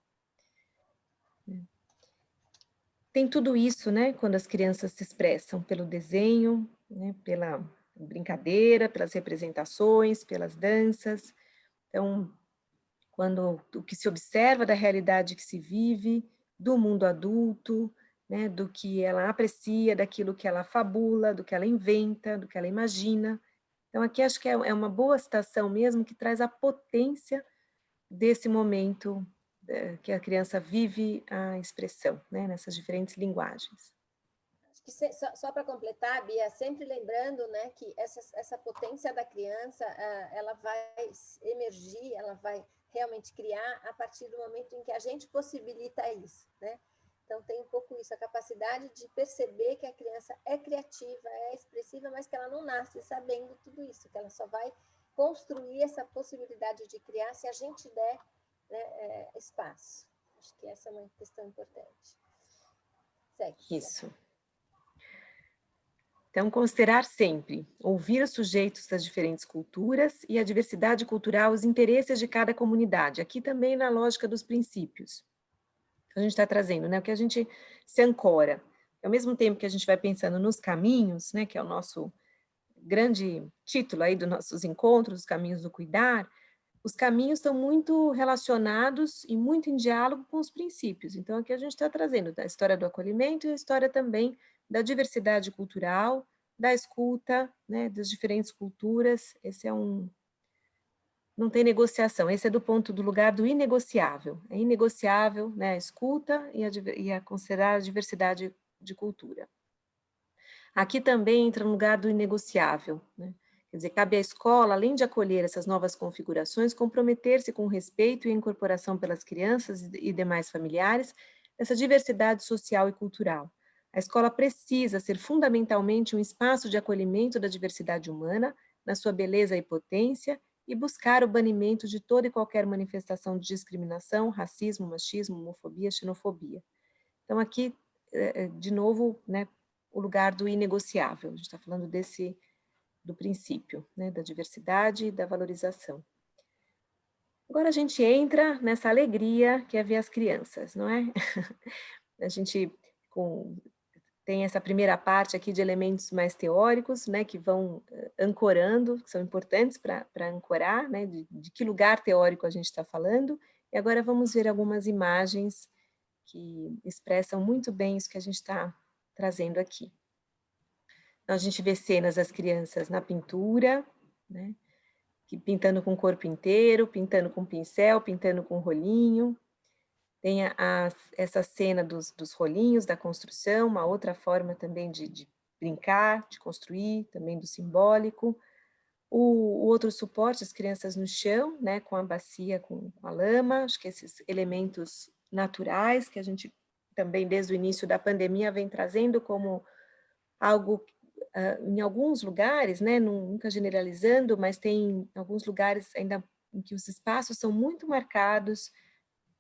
Tem tudo isso, né, quando as crianças se expressam pelo desenho, né, pela brincadeira, pelas representações, pelas danças. Então, quando o que se observa da realidade que se vive, do mundo adulto, né, do que ela aprecia, daquilo que ela fabula, do que ela inventa, do que ela imagina. Então, aqui acho que é uma boa citação mesmo, que traz a potência desse momento que a criança vive a expressão, né, nessas diferentes linguagens. Acho que só para completar, Bia, sempre lembrando, né, que essa potência da criança, ela vai emergir, ela vai realmente criar a partir do momento em que a gente possibilita isso, né? Então, tem um pouco isso, a capacidade de perceber que a criança é criativa, é expressiva, mas que ela não nasce sabendo tudo isso, que ela só vai construir essa possibilidade de criar se a gente der, né, espaço. Acho que essa é uma questão importante. Segue. Isso. Então, considerar sempre, ouvir os sujeitos das diferentes culturas e a diversidade cultural, os interesses de cada comunidade, aqui também na lógica dos princípios. A gente está trazendo, né, o que a gente se ancora. Ao mesmo tempo que a gente vai pensando nos caminhos, né, que é o nosso grande título aí dos nossos encontros, os caminhos do cuidar, os caminhos estão muito relacionados e muito em diálogo com os princípios. Então, aqui a gente está trazendo a história do acolhimento e a história também da diversidade cultural, da escuta, né, das diferentes culturas. Esse é não tem negociação, esse é do lugar do inegociável. É inegociável, né, a escuta e a considerar a diversidade de cultura. Aqui também entra no lugar do inegociável, né? Quer dizer, cabe à escola, além de acolher essas novas configurações, comprometer-se com o respeito e a incorporação pelas crianças e demais familiares dessa diversidade social e cultural. A escola precisa ser fundamentalmente um espaço de acolhimento da diversidade humana, na sua beleza e potência, e buscar o banimento de toda e qualquer manifestação de discriminação, racismo, machismo, homofobia, xenofobia. Então, aqui, de novo, né, o lugar do inegociável. A gente está falando do princípio, né, da diversidade e da valorização. Agora a gente entra nessa alegria que é ver as crianças, não é? A gente tem essa primeira parte aqui de elementos mais teóricos, né, que vão ancorando, que são importantes para ancorar, né, de que lugar teórico a gente está falando, e agora vamos ver algumas imagens que expressam muito bem isso que a gente está trazendo aqui. Então, a gente vê cenas das crianças na pintura, né, pintando com o corpo inteiro, pintando com pincel, pintando com rolinho. Tem essa cena dos rolinhos, da construção, uma outra forma também de brincar, de construir, também do simbólico. O outro suporte, as crianças no chão, né, com a bacia, com a lama, acho que esses elementos naturais que a gente também desde o início da pandemia vem trazendo como algo, em alguns lugares, né, nunca generalizando, mas tem alguns lugares ainda em que os espaços são muito marcados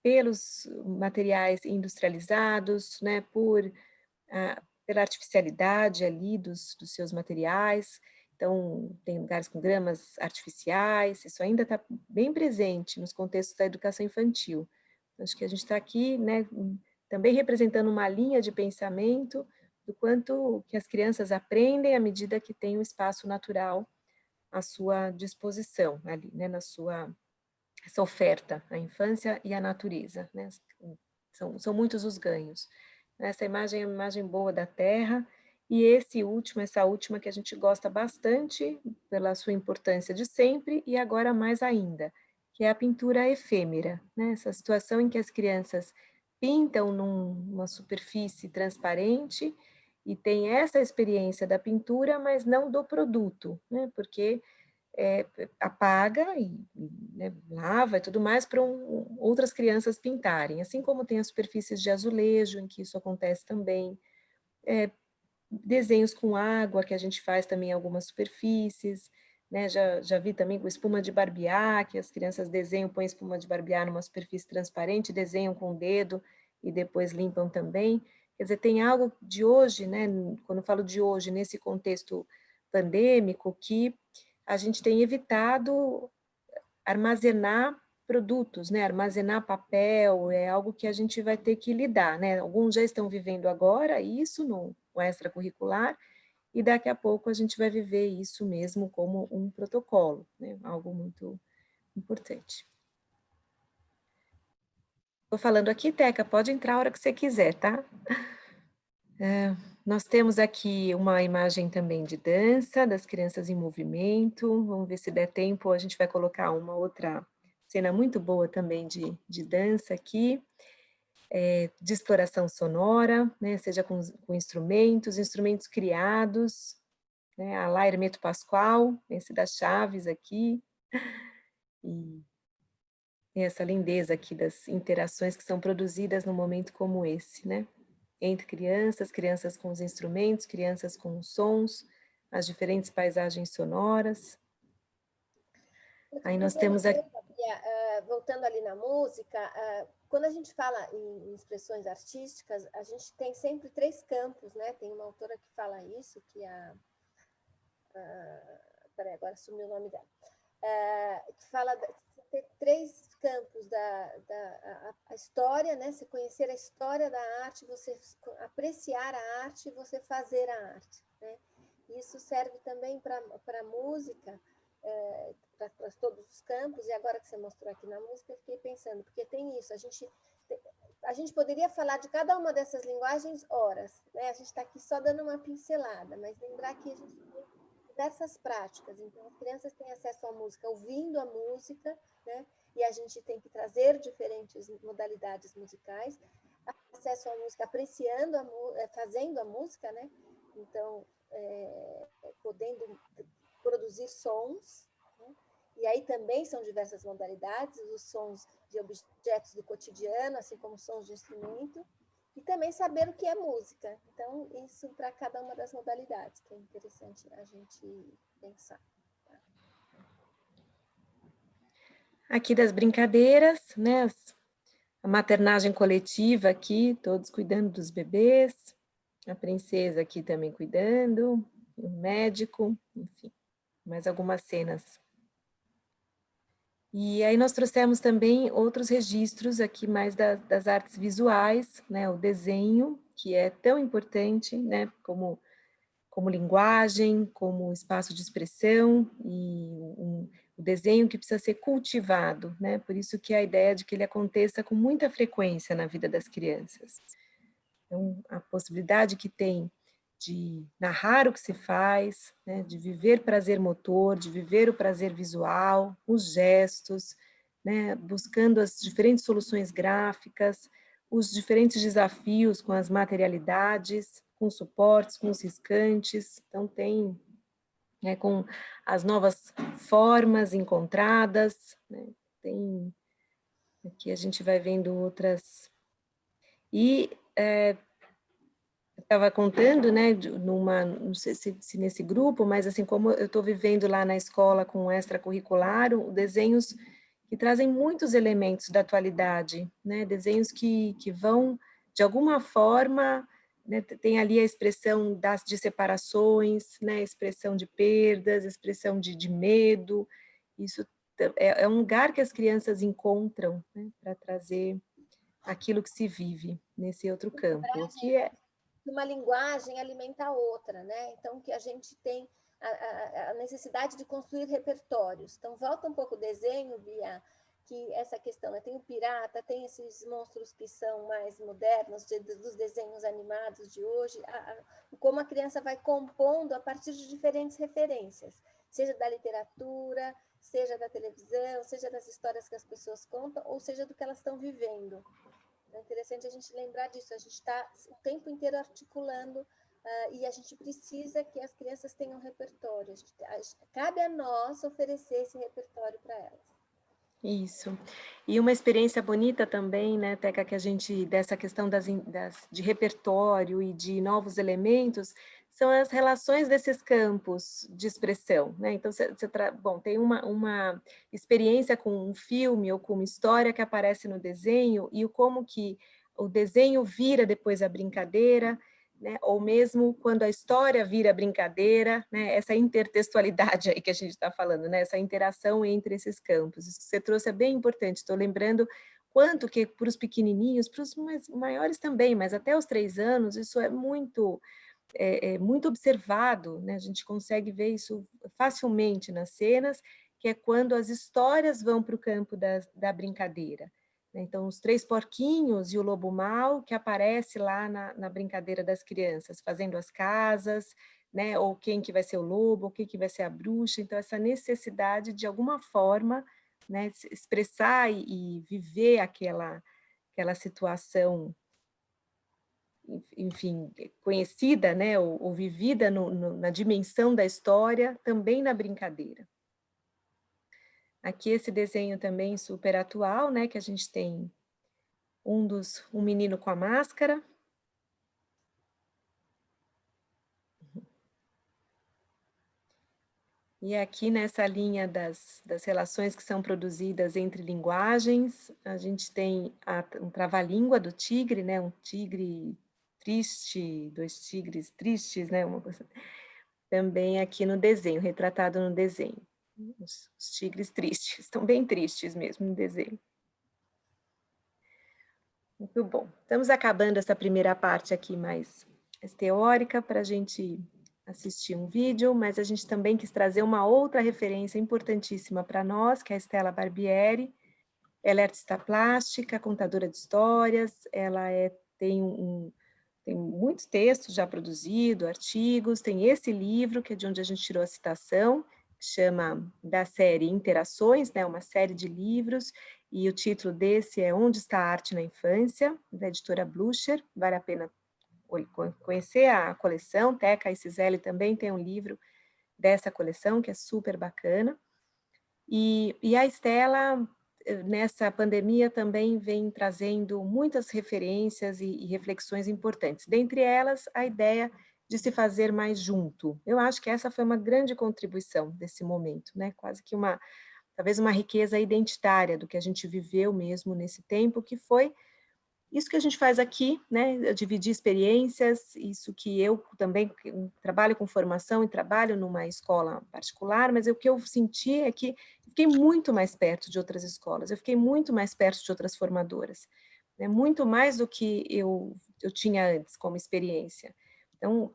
pelos materiais industrializados, né, pela artificialidade ali dos seus materiais. Então, tem lugares com gramas artificiais, isso ainda está bem presente nos contextos da educação infantil. Acho que a gente está aqui, né, também representando uma linha de pensamento do quanto que as crianças aprendem à medida que tem um espaço natural à sua disposição ali, né, na sua essa oferta, a infância e a natureza, né? São muitos os ganhos. Essa imagem é uma imagem boa da Terra, e essa última que a gente gosta bastante pela sua importância de sempre, e agora mais ainda, que é a pintura efêmera, né? Essa situação em que as crianças pintam numa superfície transparente e tem essa experiência da pintura, mas não do produto, né? Porque apaga né, lava e tudo mais para outras crianças pintarem, assim como tem as superfícies de azulejo, em que isso acontece também, desenhos com água, que a gente faz também em algumas superfícies, né, já vi também com espuma de barbear, que as crianças desenham, põem espuma de barbear numa superfície transparente, desenham com o dedo e depois limpam também. Quer dizer, tem algo de hoje, né, quando eu falo de hoje, nesse contexto pandêmico, que a gente tem evitado armazenar produtos, né? Armazenar papel, é algo que a gente vai ter que lidar, né? Alguns já estão vivendo agora isso no extracurricular, e daqui a pouco a gente vai viver isso mesmo como um protocolo, né? Algo muito importante. Estou falando aqui, Teca, pode entrar a hora que você quiser, tá? Nós temos aqui uma imagem também de dança, das crianças em movimento. Vamos ver se der tempo, a gente vai colocar uma outra cena muito boa também de dança aqui, de exploração sonora, né, seja com instrumentos criados, né, a lá Hermeto Pascoal, esse das chaves aqui, e essa lindeza aqui das interações que são produzidas num momento como esse, né? Entre crianças com os instrumentos, crianças com os sons, as diferentes paisagens sonoras. Aí nós temos aqui... Voltando ali na música, quando a gente fala em expressões artísticas, a gente tem sempre 3 campos, né? Tem uma autora que fala isso, que é peraí, agora sumiu o nome dela, que fala de ter 3 campos a história, né? Você conhecer a história da arte, você apreciar a arte e você fazer a arte, né? Isso serve também para a música, para todos os campos, e agora que você mostrou aqui na música, eu fiquei pensando, porque tem isso, a gente poderia falar de cada uma dessas linguagens horas, né? A gente está aqui só dando uma pincelada, mas lembrar que a gente tem diversas práticas, então as crianças têm acesso à música ouvindo a música, né? E a gente tem que trazer diferentes modalidades musicais, acesso à música apreciando, fazendo a música, né? Então, podendo produzir sons, né? E aí também são diversas modalidades, os sons de objetos do cotidiano, assim como sons de instrumento, e também saber o que é música. Então, isso para cada uma das modalidades, que é interessante a gente pensar. Tá? Aqui das brincadeiras, né? A maternagem coletiva aqui, todos cuidando dos bebês, a princesa aqui também cuidando, o médico, enfim, mais algumas cenas. E aí nós trouxemos também outros registros aqui mais das artes visuais, né, o desenho, que é tão importante, né, como linguagem, como espaço de expressão, e o desenho que precisa ser cultivado, né, por isso que a ideia de que ele aconteça com muita frequência na vida das crianças. Então, a possibilidade que tem de narrar o que se faz, né, de viver prazer motor, de viver o prazer visual, os gestos, né, buscando as diferentes soluções gráficas, os diferentes desafios com as materialidades, com os suportes, com os riscantes. Então, tem, né, com as novas formas encontradas, né, tem, aqui a gente vai vendo outras... E estava contando, né, não sei se nesse grupo, mas assim, como eu estou vivendo lá na escola com o extracurricular, desenhos que trazem muitos elementos da atualidade, né, desenhos que vão, de alguma forma, né, tem ali a expressão de separações, né, a expressão de perdas, a expressão de medo, isso é um lugar que as crianças encontram, né, para trazer aquilo que se vive nesse outro campo, que é que uma linguagem alimenta a outra, né? Então, que a gente tem a necessidade de construir repertórios. Então, volta um pouco o desenho, Bia, que essa questão, né? Tem o pirata, tem esses monstros que são mais modernos, dos desenhos animados de hoje, como a criança vai compondo a partir de diferentes referências, seja da literatura, seja da televisão, seja das histórias que as pessoas contam, ou seja do que elas estão vivendo. É interessante a gente lembrar disso, a gente está o tempo inteiro articulando e a gente precisa que as crianças tenham repertório. Cabe a nós oferecer esse repertório para elas. Isso. E uma experiência bonita também, né, Teca, que a gente, dessa questão de repertório e de novos elementos, são as relações desses campos de expressão, né? Então, bom, tem uma experiência com um filme ou com uma história que aparece no desenho e como que o desenho vira depois a brincadeira, né? Ou mesmo quando a história vira brincadeira, né? Essa intertextualidade aí que a gente está falando, né? Essa interação entre esses campos. Isso que você trouxe é bem importante. Estou lembrando quanto que para os pequenininhos, para os maiores também, mas até os 3 anos, isso é muito observado, né? A gente consegue ver isso facilmente nas cenas, que é quando as histórias vão para o campo da brincadeira. Então, os 3 porquinhos e o lobo mau, que aparece lá na brincadeira das crianças, fazendo as casas, né? Ou quem que vai ser o lobo, ou quem que vai ser a bruxa. Então, essa necessidade, de alguma forma, né, expressar e viver aquela situação, enfim, conhecida, né, ou vivida na dimensão da história, também na brincadeira. Aqui esse desenho também super atual, né, que a gente tem um menino com a máscara. E aqui nessa linha das relações que são produzidas entre linguagens, a gente tem um trava-língua do tigre, né, um tigre triste, 2 tigres tristes, né, uma coisa também aqui no desenho, retratado no desenho. Os tigres tristes, estão bem tristes mesmo no desenho. Muito bom. Estamos acabando essa primeira parte aqui mais teórica para a gente assistir um vídeo, mas a gente também quis trazer uma outra referência importantíssima para nós, que é a Stella Barbieri. Ela é artista plástica, contadora de histórias, ela tem muitos textos já produzidos, artigos, tem esse livro, que é de onde a gente tirou a citação, que chama da série Interações, né, uma série de livros, e o título desse é Onde está a Arte na Infância, da editora Blucher. Vale a pena conhecer a coleção. Teca e Cisele também tem um livro dessa coleção, que é super bacana. E a Stella, nessa pandemia, também vem trazendo muitas referências e reflexões importantes. Dentre elas, a ideia de se fazer mais junto. Eu acho que essa foi uma grande contribuição desse momento, né? Quase que talvez uma riqueza identitária do que a gente viveu mesmo nesse tempo, que foi isso que a gente faz aqui, né, dividir experiências, isso que eu também trabalho com formação e trabalho numa escola particular, mas o que eu senti é que fiquei muito mais perto de outras escolas, eu fiquei muito mais perto de outras formadoras, né, muito mais do que eu tinha antes como experiência. Então,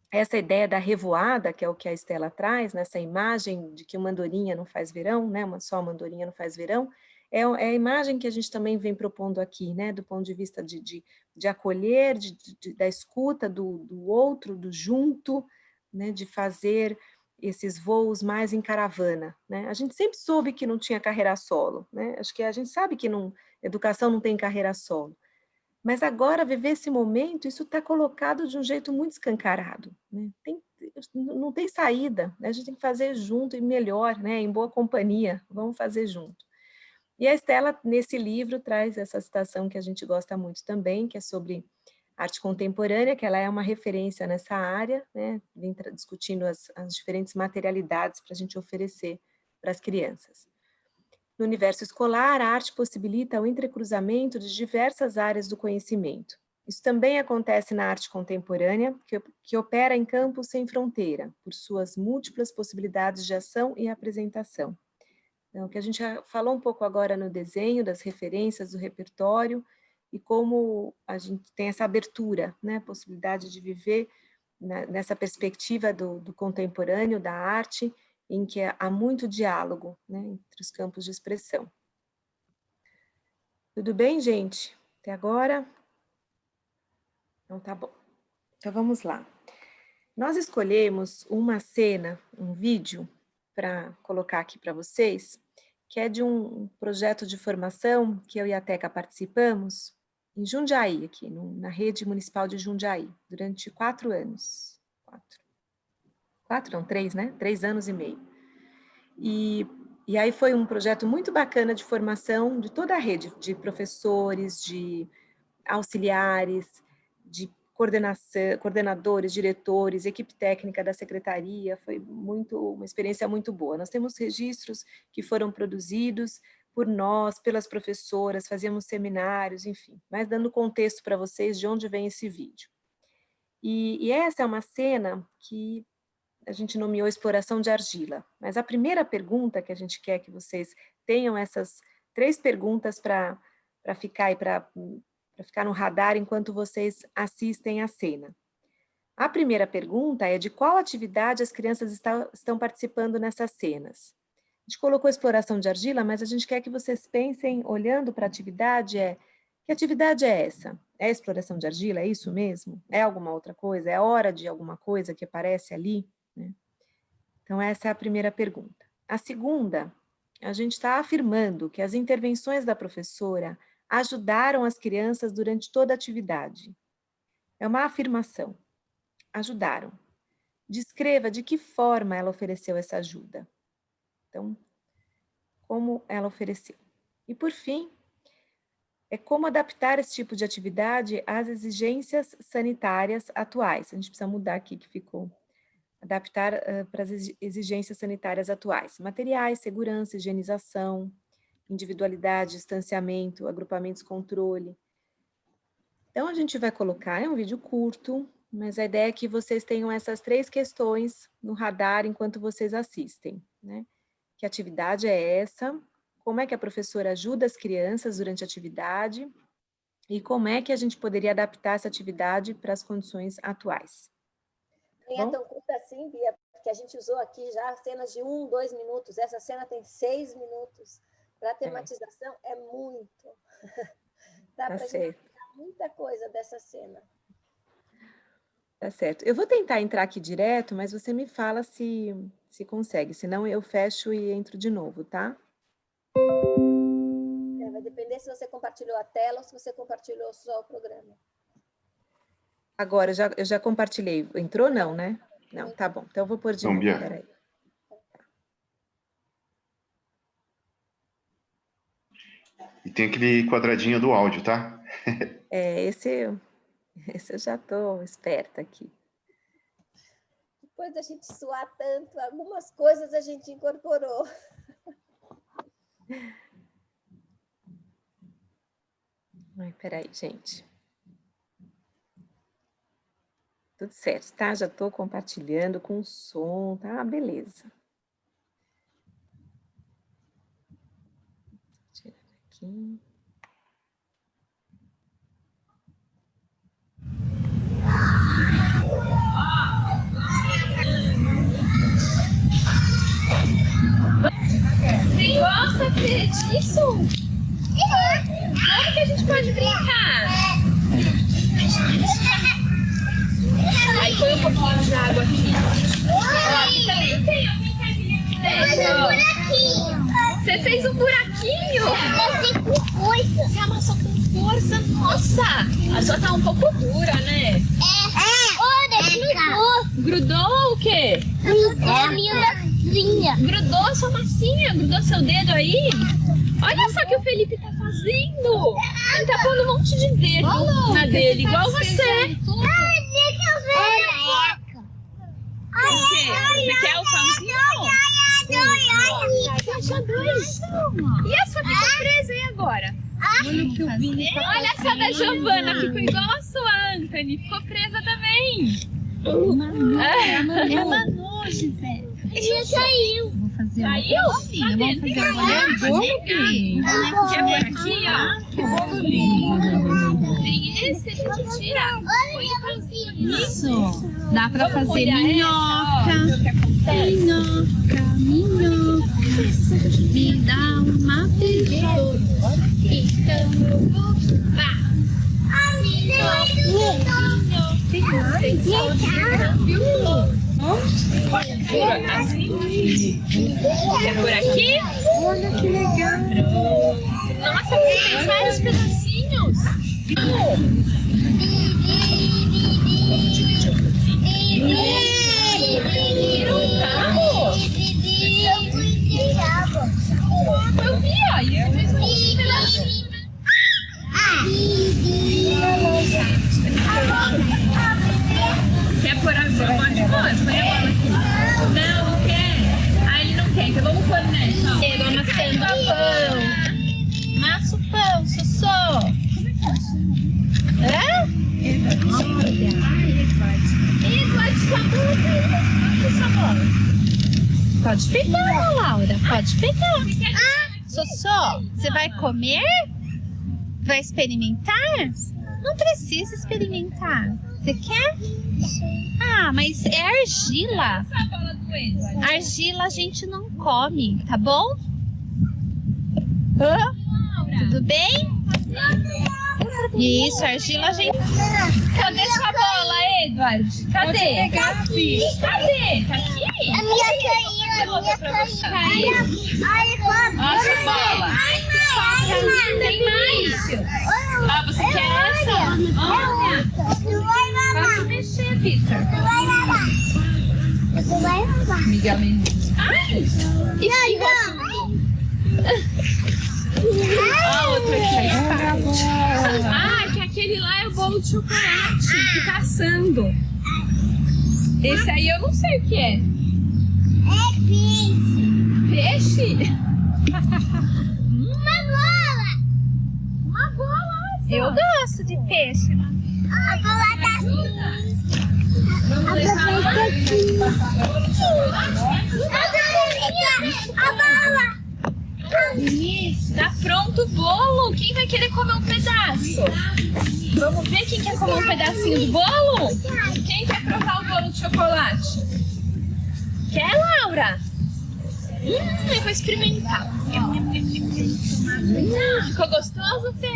essa ideia da revoada, que é o que a Stella traz, nessa imagem de que uma andorinha não faz verão, né, só uma andorinha não faz verão, é a imagem que a gente também vem propondo aqui, né, do ponto de vista de acolher, da escuta do outro, do junto, né, de fazer esses voos mais em caravana, né? A gente sempre soube que não tinha carreira solo, né? Acho que a gente sabe que educação não tem carreira solo. Mas agora, viver esse momento, isso está colocado de um jeito muito escancarado, né? Não tem saída, né? A gente tem que fazer junto e melhor, né? Em boa companhia, vamos fazer junto. E a Stella, nesse livro, traz essa citação que a gente gosta muito também, que é sobre arte contemporânea, que ela é uma referência nessa área, né? Vem discutindo as diferentes materialidades para a gente oferecer para as crianças. No universo escolar, a arte possibilita o entrecruzamento de diversas áreas do conhecimento. Isso também acontece na arte contemporânea, que opera em campos sem fronteira, por suas múltiplas possibilidades de ação e apresentação. Então, o que a gente já falou um pouco agora no desenho, das referências do repertório, e como a gente tem essa abertura, né, possibilidade de viver nessa perspectiva do contemporâneo, da arte, em que há muito diálogo, né, entre os campos de expressão. Tudo bem, gente? Até agora? Então tá bom. Então vamos lá. Nós escolhemos uma cena, um vídeo, para colocar aqui para vocês, que é de um projeto de formação que eu e a Teca participamos em Jundiaí, aqui na rede municipal de Jundiaí, durante 4 anos. 3, né? 3 anos e meio. E aí foi um projeto muito bacana de formação de toda a rede, de professores, de auxiliares, de coordenadores, diretores, equipe técnica da secretaria. Foi uma experiência muito boa. Nós temos registros que foram produzidos por nós, pelas professoras, fazíamos seminários, enfim, mas dando contexto para vocês de onde vem esse vídeo. E essa é uma cena que a gente nomeou exploração de argila, mas a primeira pergunta que a gente quer que vocês tenham essas 3 perguntas para ficar no radar enquanto vocês assistem a cena. A primeira pergunta é de qual atividade as crianças estão participando nessas cenas. A gente colocou exploração de argila, mas a gente quer que vocês pensem, olhando para a atividade, que atividade é essa? É exploração de argila? É isso mesmo? É alguma outra coisa? É hora de alguma coisa que aparece ali? Né? Então, essa é a primeira pergunta. A segunda, a gente está afirmando que as intervenções da professora ajudaram as crianças durante toda a atividade. É uma afirmação. Ajudaram. Descreva de que forma ela ofereceu essa ajuda. Então, como ela ofereceu. E, por fim, é como adaptar esse tipo de atividade às exigências sanitárias atuais. A gente precisa mudar aqui que ficou. Adaptar para as exigências sanitárias atuais. Materiais, segurança, higienização, individualidade, distanciamento, agrupamentos, controle. Então, a gente vai colocar, é um vídeo curto, mas a ideia é que vocês tenham essas 3 questões no radar enquanto vocês assistem, né? Que atividade é essa? Como é que a professora ajuda as crianças durante a atividade? E como é que a gente poderia adaptar essa atividade para as condições atuais? Nem é tão curta assim, Bia, porque a gente usou aqui já cenas de 1, 2 minutos. Essa cena tem 6 minutos. Para tematização é muito. Dá para gente tirar muita coisa dessa cena. Tá certo. Eu vou tentar entrar aqui direto, mas você me fala se consegue. Senão eu fecho e entro de novo, tá? Vai depender se você compartilhou a tela ou se você compartilhou só o programa. Agora, eu já compartilhei. Entrou não, né? Não, tá bom. Então eu vou pôr de novo, peraí. E tem aquele quadradinho do áudio, tá? Esse eu já estou esperta aqui. Depois da gente suar tanto, algumas coisas a gente incorporou. Ai, peraí, gente. Tudo certo, tá? Já estou compartilhando com som, tá? Beleza. Tirar aqui. Você gosta disso? Como que a gente pode brincar? Aí põe um pouquinho de água aqui. Ó, aqui também tem uma buraquinho. Você fez um buraquinho? Eu fiz com força. Você amassou com força? Nossa, a sua tá um pouco dura, né? Grudou. Grudou o quê? Grudou a minha massinha. Grudou a sua massinha? Grudou seu dedo aí? Olha só o que o Felipe tá fazendo. Ele tá pondo um monte de dedo na dele, igual você. O quê? Você quer o pãozinho? Você achou dois? E a sua ficou presa aí agora? Olha essa da Giovana, ficou igual a sua, Anthony. Ficou presa também. É Manu, Gisele. Ele saiu. fazer uma Saiu? bolinha. Vamos fazer uma bolinha. Quer por aqui, ó? Que bolo lindo. Tem esse, a gente tira. Põe o pauzinho. Isso. Dá pra fazer Olha minhoca. essa, ó, o que acontece. Minhoca, minhoca. Me dá uma beijada. Então eu vou. Vá. Tem mais? Viu? Assim. Quer por aqui? Olha que legal. Nossa, você fez vários pedacinhos. Vira um carro. Eu vi, ó. E você fez um pedacinho. Quer pôr a bola? Pode pôr, põe a bola aqui. Não, não quer. Ah, ele não quer, então vamos pôr nessa. Chega amassando o pão. Massa o pão, Sossô. Hã? Eduardo, sua bola caiu. Sua bola. Pode pegar, Laura. Pode pegar. Sossô, você vai comer? Vai experimentar? Não precisa experimentar. Você quer? Ah, mas é argila. Essa é a bola do Eduardo. Argila a gente não come, tá bom? Hã? Tudo bem? Isso, argila a gente... Cadê sua bola, Eduardo? Cadê? Cadê? Tá aqui? A minha caiu, a minha caiu. Olha sua bola. Tem mais. Ah, você quer essa? Olha. Pode mexer, Vitor. Você vai roubar. Miguel Mendes. Ai! A outra aqui. Ah, que aquele lá é o bolo de chocolate que tá assando. Esse aí eu não sei o que é. É peixe. Peixe? Uma bola. Uma bola. Eu gosto de peixe. A bola tá aqui. Vamos deixar lá. A bola. Tá pronto o bolo. Quem vai querer comer um pedaço? Vamos ver quem quer comer um pedacinho do bolo? Quem quer provar o bolo de chocolate? Quer, Laura? Eu vou experimentar. Ficou gostoso, Fê?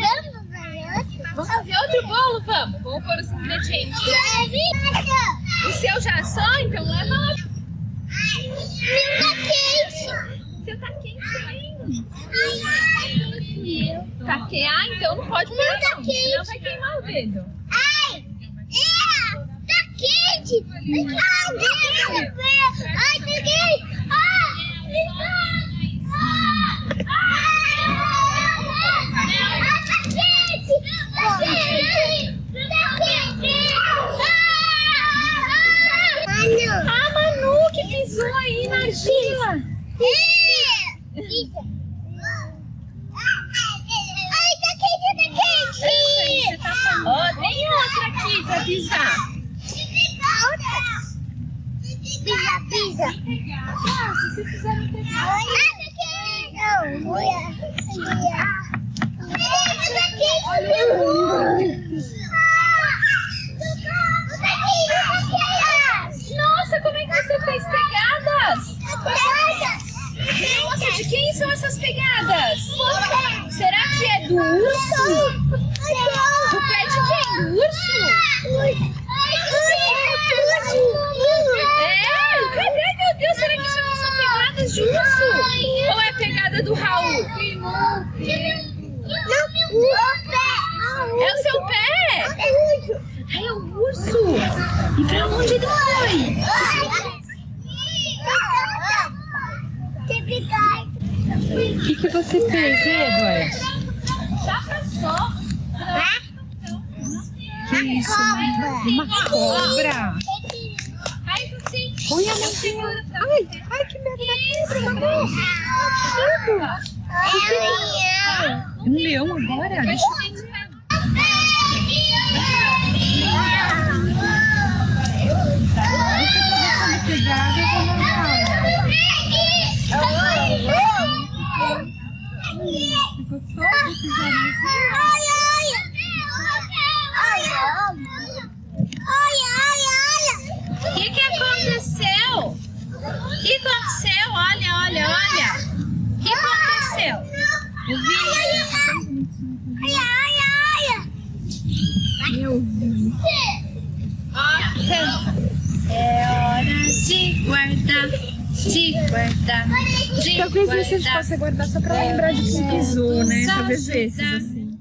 Vamos fazer outro bolo? Vamos. Vamos pôr os ingredientes. O seu já assou? Então leva lá. O seu tá quente ainda. Tá quente? Ah, então não pode pôr não, senão vai queimar o dedo. Ai, tá quente. Ai, tá quente. A Manu que pisou aí na argila. Ai, tá quente. Ó, tem outra aqui pra pisar. Pisa. Se vocês quiserem pegar. Nossa, como é que você fez pegadas? Nossa, de quem são essas pegadas? Será que é do urso? Do pé de quem? Do urso? Cadê, meu Deus? Será que isso não são pegadas de urso? Ou é pegada do Raul? É o seu pé? É o urso? E pra onde ele foi? O que você fez, Edward? Dá pra só. Que isso, uma cobra. Ai, assim. Põe a mãozinha. Ai, que medo da cobra. Um leão agora? Deixa eu... Pegada, eu vou mandar. O que aconteceu? O que aconteceu? Olha, olha, olha. O que aconteceu? O vídeo. É hora de guardar, de guardar, de Talvez guardar. esse a gente possa guardar só para lembrar de que se pisou, né? Talvez esses, assim.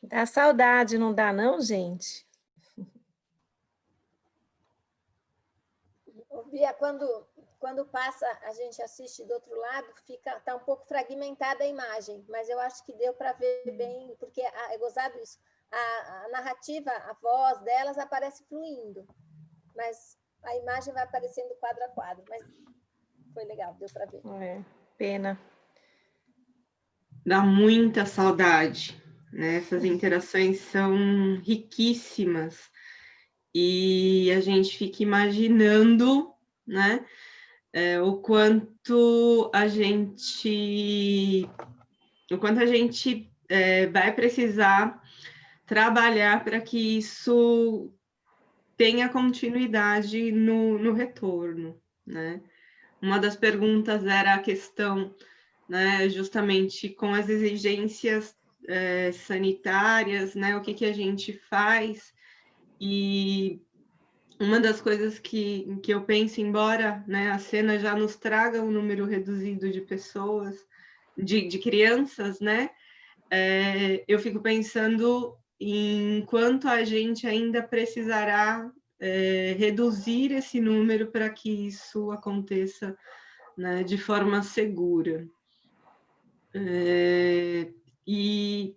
Dá saudade, não dá não, gente? Bia, quando passa, a gente assiste do outro lado, tá um pouco fragmentada a imagem, mas eu acho que deu para ver bem, porque é gozado isso. A narrativa, a voz delas aparece fluindo, mas a imagem vai aparecendo quadro a quadro, mas foi legal, deu para ver. É, pena. Dá muita saudade, né? Essas interações são riquíssimas e a gente fica imaginando, né? O quanto a gente vai precisar trabalhar para que isso tenha continuidade no retorno, né? Uma das perguntas era a questão, né, justamente com as exigências sanitárias, né, o que a gente faz, e uma das coisas que eu penso, embora, né, a cena já nos traga um número reduzido de pessoas, de crianças, né, eu fico pensando em quanto a gente ainda precisará reduzir esse número para que isso aconteça, né, de forma segura. E,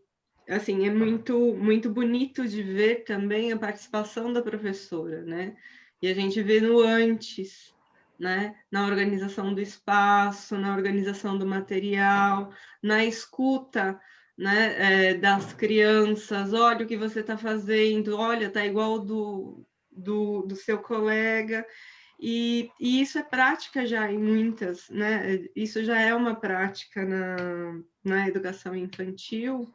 assim, é muito bonito de ver também a participação da professora, né? E a gente vê no antes, né? Na organização do espaço, na organização do material, na escuta, né? Das crianças, olha o que você está fazendo, olha, tá igual do seu colega. E isso é prática já em muitas, né? Isso já é uma prática na educação infantil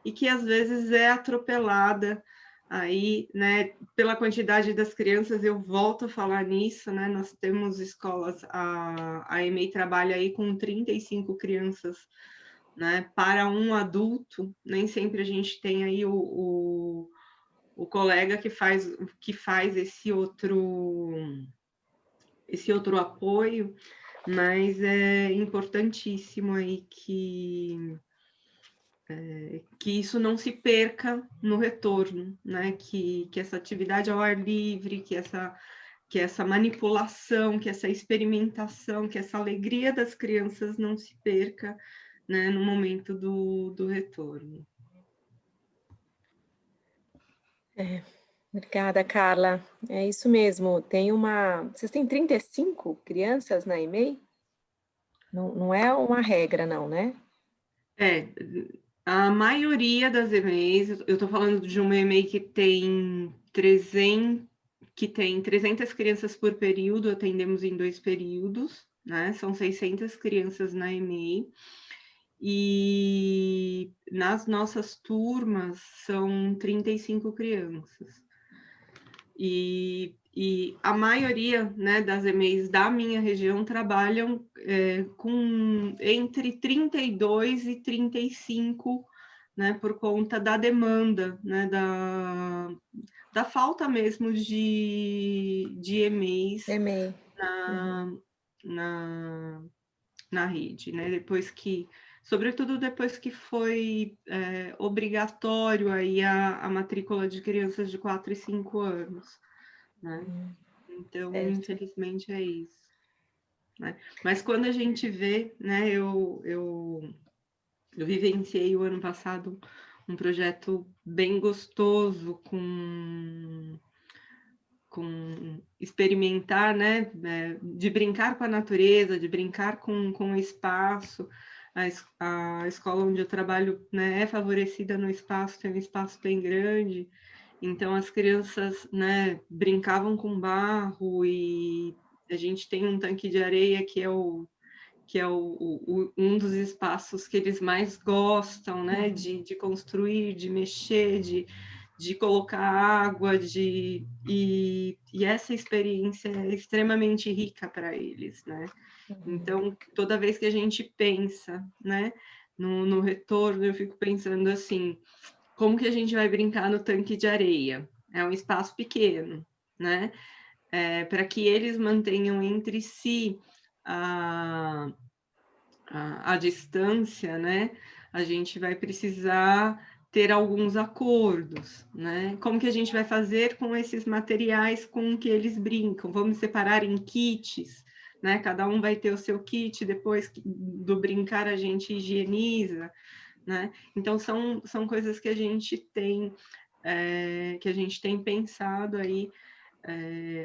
e que às vezes é atropelada aí, né? Pela quantidade das crianças, eu volto a falar nisso, né? Nós temos escolas, a EMEI trabalha aí com 35 crianças, né? Para um adulto, nem sempre a gente tem aí o colega que faz esse outro apoio, mas é importantíssimo aí que isso não se perca no retorno, né? Que essa atividade ao ar livre, que essa manipulação, que essa experimentação, que essa alegria das crianças não se perca, né, no momento do retorno. Obrigada, Carla. É isso mesmo. Vocês têm 35 crianças na EMEI? Não é uma regra, não, né? A maioria das EMEIs, eu estou falando de uma EMEI que tem 300 crianças por período, atendemos em 2 períodos, né? São 600 crianças na EMEI. E nas nossas turmas são 35 crianças. E a maioria, né, das EMEIs da minha região trabalham com entre 32 e 35, né, por conta da demanda, né, da falta mesmo de EMEIs EMEI. na rede, né, sobretudo depois que foi obrigatório aí a matrícula de crianças de 4 e 5 anos, né? Então, certo. Infelizmente, é isso. Né? Mas quando a gente vê, né, eu vivenciei o ano passado um projeto bem gostoso com experimentar, né, de brincar com a natureza, de brincar com o espaço. A escola onde eu trabalho, né, é favorecida no espaço, tem um espaço bem grande, Então, as crianças, né, brincavam com barro, e a gente tem um tanque de areia que é um dos espaços que eles mais gostam, né, de construir, de mexer, de colocar água, e essa experiência é extremamente rica para eles, né? Então, toda vez que a gente pensa, né, no retorno, eu fico pensando assim, como que a gente vai brincar no tanque de areia? É um espaço pequeno, né? Para que eles mantenham entre si a distância, né? A gente vai precisar ter alguns acordos, né? Como que a gente vai fazer com esses materiais com que eles brincam? Vamos separar em kits, né? Cada um vai ter o seu kit, depois do brincar a gente higieniza, né? Então, são coisas que a gente tem, pensado aí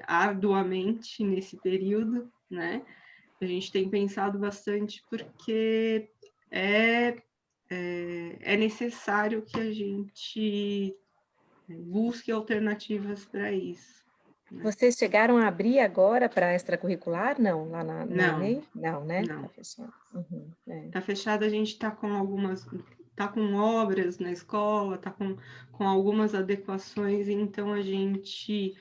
arduamente nesse período, né? A gente tem pensado bastante porque é necessário que a gente busque alternativas para isso. Né? Vocês chegaram a abrir agora para extracurricular? Não, lá na Não, ENEI? Não, né? não. Tá fechado. Tá fechado, a gente está com tá com obras na escola, tá com algumas adequações, então a gente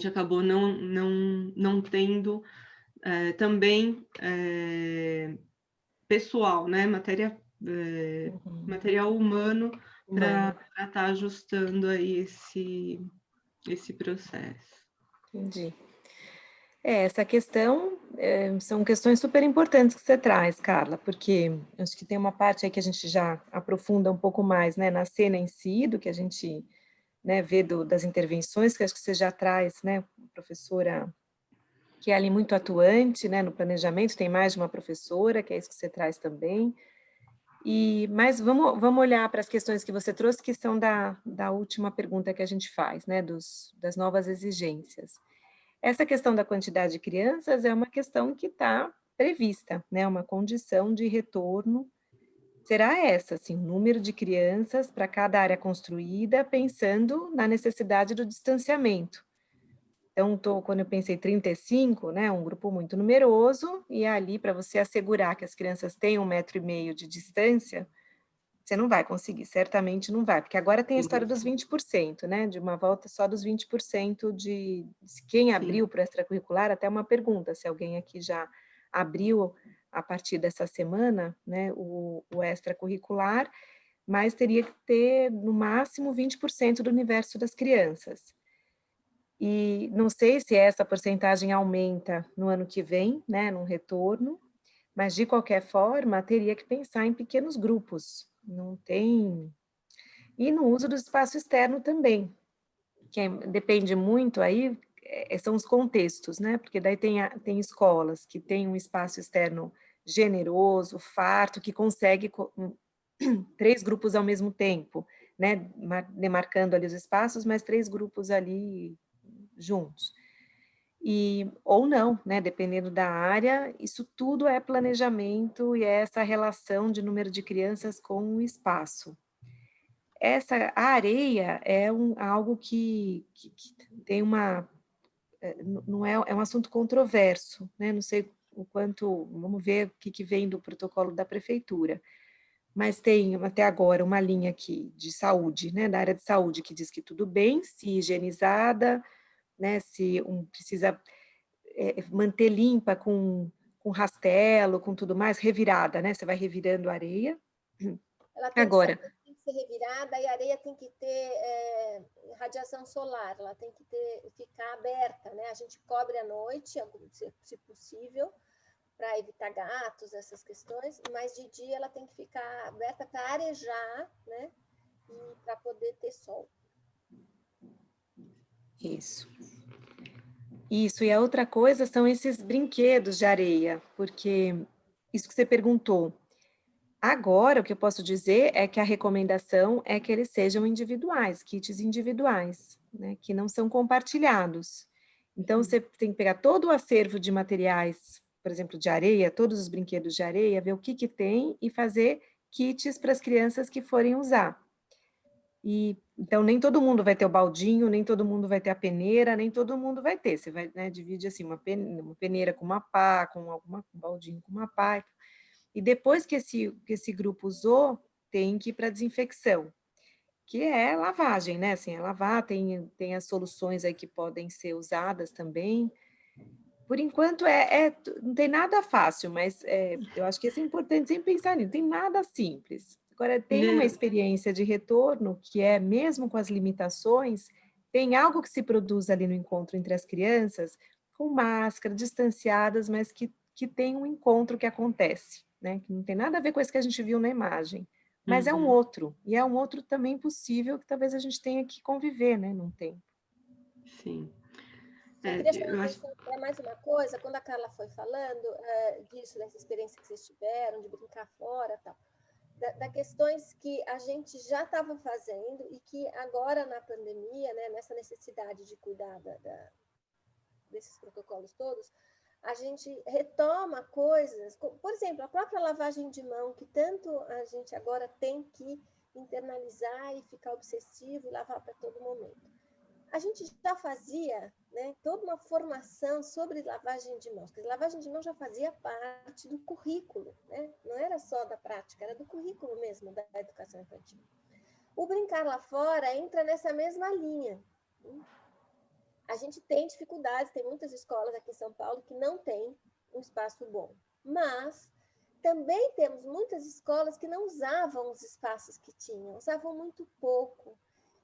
acabou não tendo também pessoal, né? Material humano para estar ajustando aí esse processo. Entendi. Essa questão são questões super importantes que você traz, Carla, porque acho que tem uma parte aí que a gente já aprofunda um pouco mais, né, na cena em si, do que a gente, né, vê das intervenções, que acho que você já traz, né, professora que é ali muito atuante, né, no planejamento, tem mais de uma professora, que é isso que você traz também. Mas vamos olhar para as questões que você trouxe, que são da última pergunta que a gente faz, né, das novas exigências. Essa questão da quantidade de crianças é uma questão que está prevista, né, uma condição de retorno. Será essa, assim, o número de crianças para cada área construída, pensando na necessidade do distanciamento. Então, quando eu pensei 35, né, um grupo muito numeroso, e ali, para você assegurar que as crianças tenham 1,5 metro de distância, você não vai conseguir, certamente não vai, porque agora tem a história dos 20%, né, de uma volta só dos 20% de quem abriu para o extracurricular, até uma pergunta, se alguém aqui já abriu a partir dessa semana, né, o extracurricular, mas teria que ter, no máximo, 20% do universo das crianças. E não sei se essa porcentagem aumenta no ano que vem, né, num retorno, mas de qualquer forma teria que pensar em pequenos grupos, não tem... E no uso do espaço externo também, que depende muito aí, são os contextos, né, porque daí tem escolas que têm um espaço externo generoso, farto, que consegue 3 grupos ao mesmo tempo, né, demarcando ali os espaços, mas 3 grupos ali juntos. Ou não, né, dependendo da área, isso tudo é planejamento e é essa relação de número de crianças com o espaço. A areia é algo que tem é um assunto controverso, né, não sei o quanto, vamos ver o que vem do protocolo da prefeitura, mas tem até agora uma linha aqui de saúde, né, da área de saúde, que diz que tudo bem, se higienizada, né, se precisa manter limpa com rastelo, com tudo mais, revirada, né, você vai revirando a areia. Ela tem Agora... tem que ser revirada, e a areia tem que ter radiação solar, ela tem que ficar aberta, né, a gente cobre à noite, se possível, para evitar gatos, essas questões, mas de dia ela tem que ficar aberta para arejar, né, e para poder ter sol. Isso, e a outra coisa são esses brinquedos de areia, porque isso que você perguntou, agora o que eu posso dizer é que a recomendação é que eles sejam individuais, kits individuais, né, que não são compartilhados. Então, você tem que pegar todo o acervo de materiais, por exemplo, de areia, todos os brinquedos de areia, ver o que tem e fazer kits para as crianças que forem usar. E então nem todo mundo vai ter o baldinho, nem todo mundo vai ter a peneira, nem todo mundo vai ter. Você vai, né, divide assim uma peneira com uma pá, um baldinho com uma pá. E depois que esse grupo usou, tem que ir para desinfecção, que é lavagem, né? Assim, é lavar, tem as soluções aí que podem ser usadas também. Por enquanto, não tem nada fácil, mas eu acho que isso é importante sempre pensar nisso, não tem nada simples. Agora, tem uma experiência de retorno que é, mesmo com as limitações, tem algo que se produz ali no encontro entre as crianças, com máscara, distanciadas, mas que tem um encontro que acontece, né? Que não tem nada a ver com isso que a gente viu na imagem. Mas é um outro, e é um outro também possível que talvez a gente tenha que conviver, né, num tempo. Sim. Eu queria chamar a atenção para mais uma coisa, quando a Carla foi falando disso, dessa experiência que vocês tiveram, de brincar fora e tal, da questões que a gente já estava fazendo e que agora na pandemia, né, nessa necessidade de cuidar desses protocolos todos, a gente retoma coisas, por exemplo, a própria lavagem de mão, que tanto a gente agora tem que internalizar e ficar obsessivo e lavar para todo momento. A gente já fazia, né, toda uma formação sobre lavagem de mãos, porque lavagem de mãos já fazia parte do currículo, né? Não era só da prática, era do currículo mesmo da educação infantil. O brincar lá fora entra nessa mesma linha. A gente tem dificuldades, tem muitas escolas aqui em São Paulo que não têm um espaço bom, mas também temos muitas escolas que não usavam os espaços que tinham, usavam muito pouco.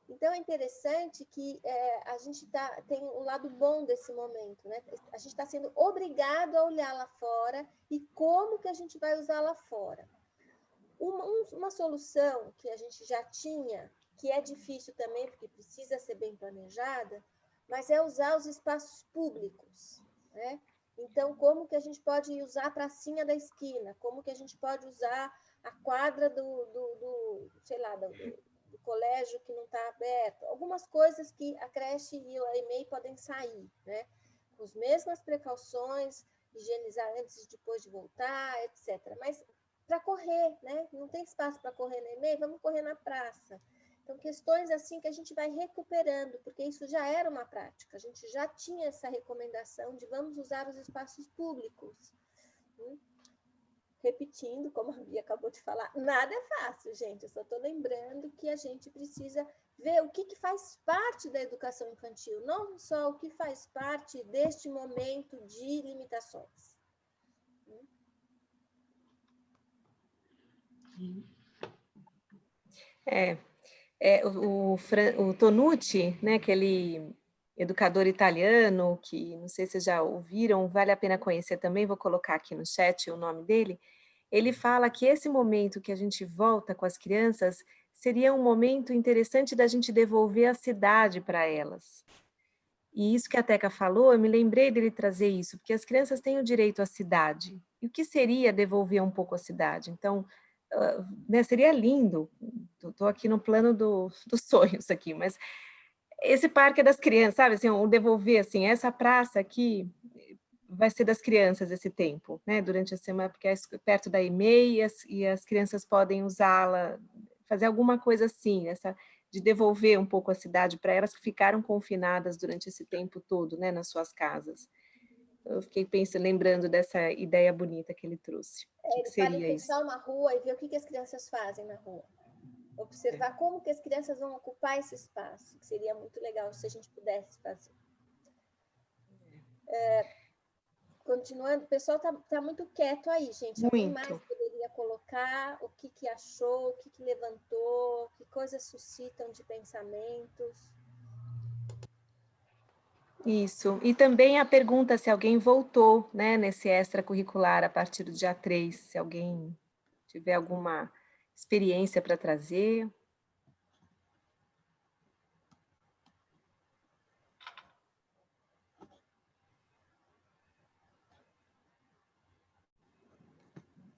Então, é interessante que a gente tem um lado bom desse momento, né? A gente está sendo obrigado a olhar lá fora e como que a gente vai usar lá fora. Uma solução que a gente já tinha, que é difícil também, porque precisa ser bem planejada, mas é usar os espaços públicos, né? Então, como que a gente pode usar a pracinha da esquina? Como que a gente pode usar a quadra sei lá, do colégio que não está aberto? Algumas coisas que a creche e a EMEI podem sair, né? Com as mesmas precauções, higienizar antes e depois de voltar, etc. Mas para correr, né? Não tem espaço para correr na EMEI, vamos correr na praça. Então, questões assim que a gente vai recuperando, porque isso já era uma prática, a gente já tinha essa recomendação de vamos usar os espaços públicos. Repetindo, como a Bia acabou de falar, nada é fácil, gente. Eu só estou lembrando que a gente precisa ver o que faz parte da educação infantil, não só o que faz parte deste momento de limitações. O Tonucci, né, aquele educador italiano, que não sei se vocês já ouviram, vale a pena conhecer também, vou colocar aqui no chat o nome dele. Ele fala que esse momento que a gente volta com as crianças seria um momento interessante da gente devolver a cidade para elas. E isso que a Teca falou, eu me lembrei dele trazer isso, porque as crianças têm o direito à cidade. E o que seria devolver um pouco a cidade? Então, né, seria lindo, estou aqui no plano dos sonhos aqui, mas esse parque é das crianças, sabe, assim, devolver, assim, essa praça aqui vai ser das crianças esse tempo, né, durante a semana, porque é perto da EMEI e as crianças podem usá-la, fazer alguma coisa assim, de devolver um pouco a cidade para elas que ficaram confinadas durante esse tempo todo, né, nas suas casas. Eu fiquei lembrando dessa ideia bonita que ele trouxe. Ele fala em fechar uma rua e ver o que as crianças fazem na rua. Observar como que as crianças vão ocupar esse espaço, que seria muito legal se a gente pudesse fazer. Continuando, o pessoal está muito quieto aí, gente. Alguém mais poderia colocar o que achou, o que levantou, que coisas suscitam de pensamentos? Isso. E também a pergunta se alguém voltou, né, nesse extracurricular a partir do dia 3, se alguém tiver alguma experiência para trazer.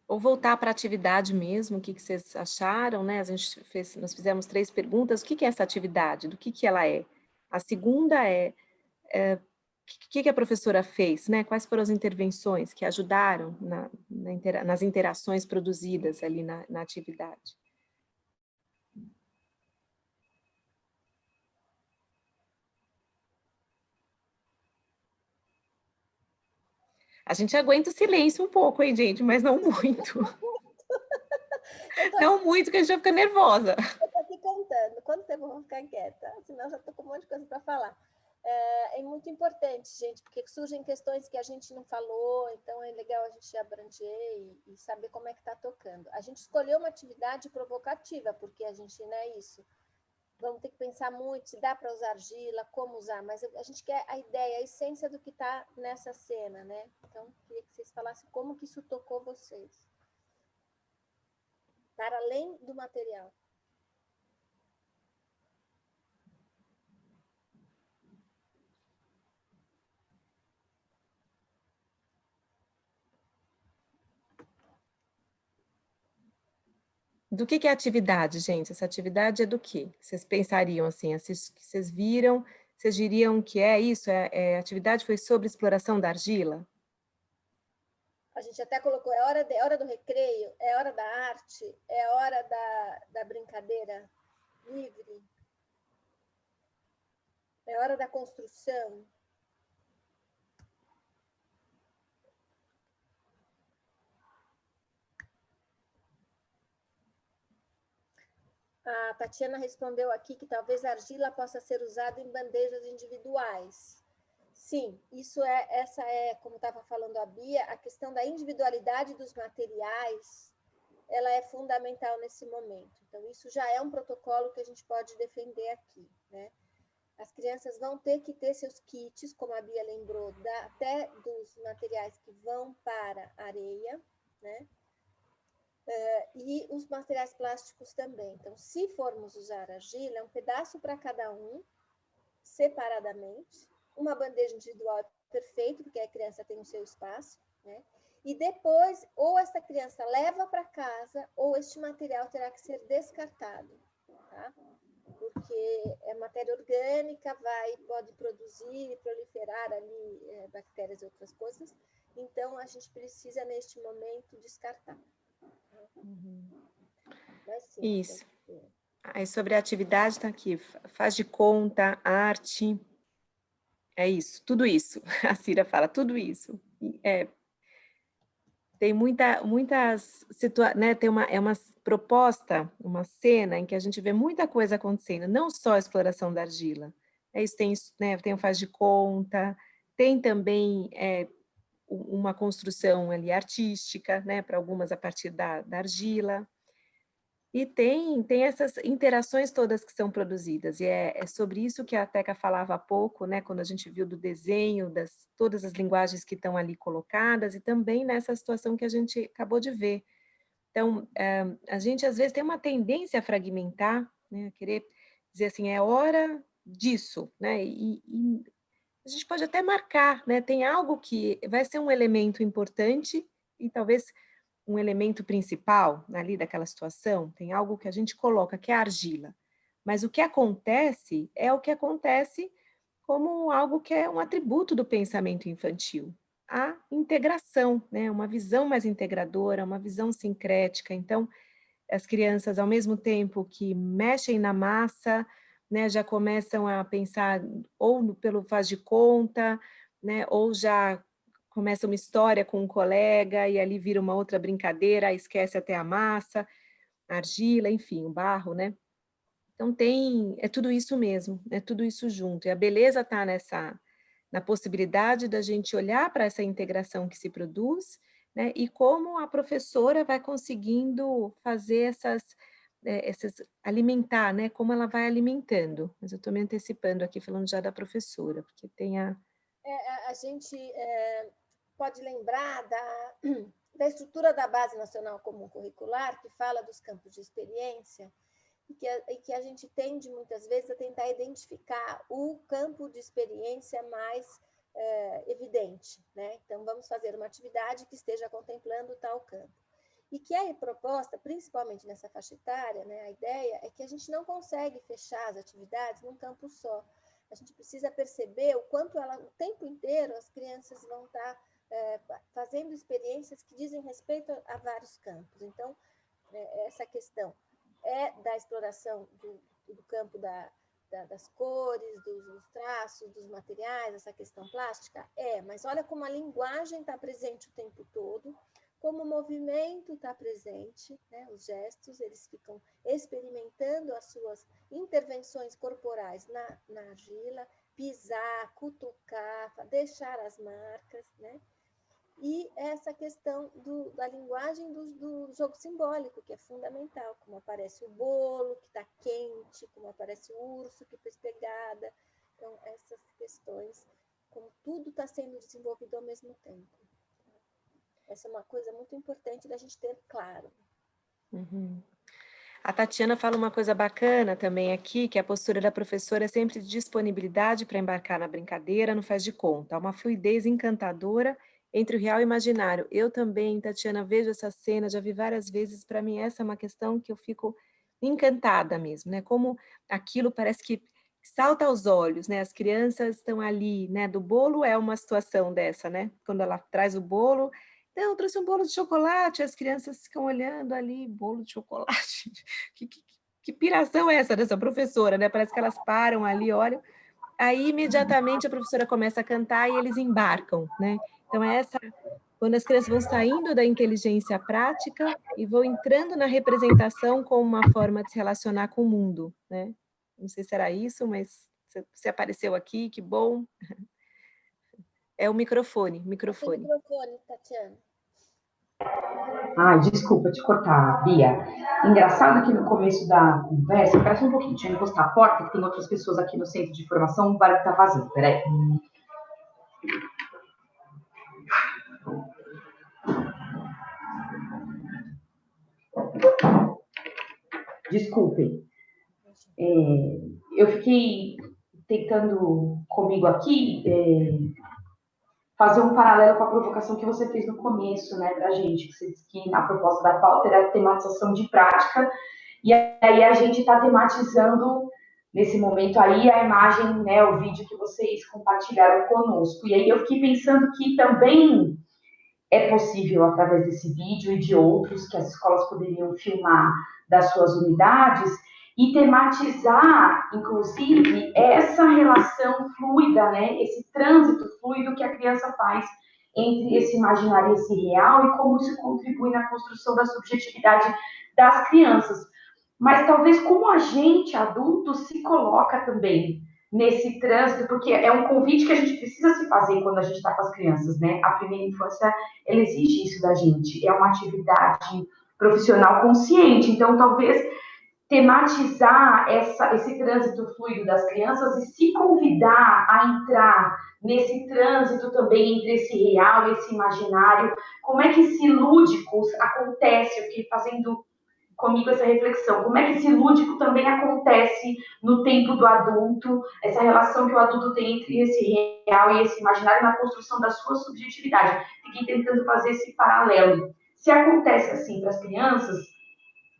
Ou voltar para a atividade mesmo, o que vocês acharam, né? Nós fizemos 3 perguntas, o que é essa atividade, do que ela é? A segunda o que a professora fez, né? Quais foram as intervenções que ajudaram nas interações produzidas ali na atividade? A gente aguenta o silêncio um pouco, hein, gente, mas não muito. Não muito, que a gente já fica nervosa. Eu estou aqui contando. Quanto tempo eu vou ficar quieta? Senão já estou com um monte de coisa para falar. É muito importante, gente, porque surgem questões que a gente não falou, então é legal a gente abranger e saber como é que está tocando. A gente escolheu uma atividade provocativa, porque a gente não é isso. Vamos ter que pensar muito se dá para usar argila, como usar, mas a gente quer a ideia, a essência do que está nessa cena, né? Então, queria que vocês falassem como que isso tocou vocês. Para além do material. Do que é atividade, gente? Essa atividade é do quê? Vocês pensariam assim, vocês viram, vocês diriam que é isso? A atividade foi sobre exploração da argila? A gente até colocou, é hora do recreio, é hora da arte, é hora da brincadeira livre, é hora da construção. A Tatiana respondeu aqui que talvez a argila possa ser usada em bandejas individuais. Sim, essa é, como estava falando a Bia, a questão da individualidade dos materiais, ela é fundamental nesse momento. Então, isso já é um protocolo que a gente pode defender aqui, né? As crianças vão ter que ter seus kits, como a Bia lembrou, até dos materiais que vão para a areia, né? E os materiais plásticos também. Então, se formos usar argila, é um pedaço para cada um, separadamente. Uma bandeja individual é perfeito, porque a criança tem o seu espaço, né? E depois, ou essa criança leva para casa, ou este material terá que ser descartado, tá? Porque é matéria orgânica, pode produzir e proliferar ali bactérias e outras coisas. Então, a gente precisa, neste momento, descartar. Mas, sim, isso. Aí sobre a atividade está aqui, faz de conta, arte, é isso, tudo isso. A Cira fala, tudo isso. Tem muitas situações, né? É uma proposta, uma cena em que a gente vê muita coisa acontecendo, não só a exploração da argila. Tem isso, né? Tem o faz de conta, tem também uma construção ali artística, né? Para algumas a partir da argila. E tem essas interações todas que são produzidas, e é sobre isso que a Teca falava há pouco, né, quando a gente viu do desenho, todas as linguagens que estão ali colocadas, e também nessa situação que a gente acabou de ver. Então, a gente às vezes tem uma tendência a fragmentar, né, a querer dizer assim, é hora disso, né, e a gente pode até marcar, né, tem algo que vai ser um elemento importante, e talvez um elemento principal ali daquela situação, tem algo que a gente coloca, que é a argila. Mas o que acontece é o que acontece como algo que é um atributo do pensamento infantil. A integração, né? Uma visão mais integradora, uma visão sincrética. Então, as crianças, ao mesmo tempo que mexem na massa, né, já começam a pensar ou pelo faz de conta, né, ou já começa uma história com um colega e ali vira uma outra brincadeira, esquece até a massa, a argila, enfim, o barro, né? Então é tudo isso mesmo, é tudo isso junto. E a beleza está na possibilidade da gente olhar para essa integração que se produz, né? E como a professora vai conseguindo fazer essas alimentar, né? Como ela vai alimentando. Mas eu estou me antecipando aqui, falando já da professora, porque tem a gente pode lembrar da estrutura da Base Nacional Comum Curricular, que fala dos campos de experiência, e que a gente tende, muitas vezes, a tentar identificar o campo de experiência mais evidente, né? Então, vamos fazer uma atividade que esteja contemplando tal campo. E que é proposta, principalmente nessa faixa etária, né? A ideia é que a gente não consegue fechar as atividades num campo só. A gente precisa perceber o quanto o tempo inteiro as crianças vão estar fazendo experiências que dizem respeito a vários campos. Então, essa questão é da exploração do campo das cores, dos traços, dos materiais, essa questão plástica? Mas olha como a linguagem está presente o tempo todo, como o movimento está presente, né? Os gestos, eles ficam experimentando as suas intervenções corporais na argila, pisar, cutucar, deixar as marcas, né? E essa questão da linguagem do jogo simbólico, que é fundamental, como aparece o bolo, que está quente, como aparece o urso, que fez pegada. Então, essas questões, como tudo está sendo desenvolvido ao mesmo tempo. Essa é uma coisa muito importante da gente ter claro. Uhum. A Tatiana fala uma coisa bacana também aqui, que a postura da professora é sempre de disponibilidade para embarcar na brincadeira, não faz de conta. Há uma fluidez encantadora entre o real e o imaginário. Eu também, Tatiana, vejo essa cena, já vi várias vezes, para mim essa é uma questão que eu fico encantada mesmo, né? Como aquilo parece que salta aos olhos, né? As crianças estão ali, né? Do bolo é uma situação dessa, né? Quando ela traz o bolo, então, eu trouxe um bolo de chocolate, as crianças ficam olhando ali, bolo de chocolate. Que piração é essa dessa professora, né? Parece que elas param ali, olham. Aí, imediatamente, a professora começa a cantar e eles embarcam, né? Então, quando as crianças vão saindo da inteligência prática e vão entrando na representação como uma forma de se relacionar com o mundo, né? Não sei se era isso, mas você apareceu aqui, que bom. É o microfone. Tem microfone, Tatiana. Ai, desculpa te cortar, Bia. Engraçado que no começo da conversa, parece um pouquinho, deixa eu encostar a porta, que tem outras pessoas aqui no centro de formação, o barulho tá vazio, peraí. Desculpem. Eu fiquei tentando comigo aqui fazer um paralelo com a provocação que você fez no começo, né, pra gente, que você disse que a proposta da pauta era a tematização de prática, e aí a gente está tematizando, nesse momento aí, a imagem, né, o vídeo que vocês compartilharam conosco. E aí eu fiquei pensando que também é possível, através desse vídeo e de outros, que as escolas poderiam filmar das suas unidades, e tematizar, inclusive, essa relação fluida, né? Esse trânsito fluido que a criança faz entre esse imaginário e esse real e como isso contribui na construção da subjetividade das crianças. Mas talvez como a gente, adulto, se coloca também nesse trânsito, porque é um convite que a gente precisa se fazer quando a gente está com as crianças, né? A primeira infância, ela exige isso da gente, é uma atividade profissional consciente, então talvez tematizar esse trânsito fluido das crianças e se convidar a entrar nesse trânsito também entre esse real e esse imaginário, como é que esse lúdico acontece, eu fiquei fazendo comigo essa reflexão, como é que esse lúdico também acontece no tempo do adulto, essa relação que o adulto tem entre esse real e esse imaginário na construção da sua subjetividade. Fiquei tentando fazer esse paralelo. Se acontece assim para as crianças,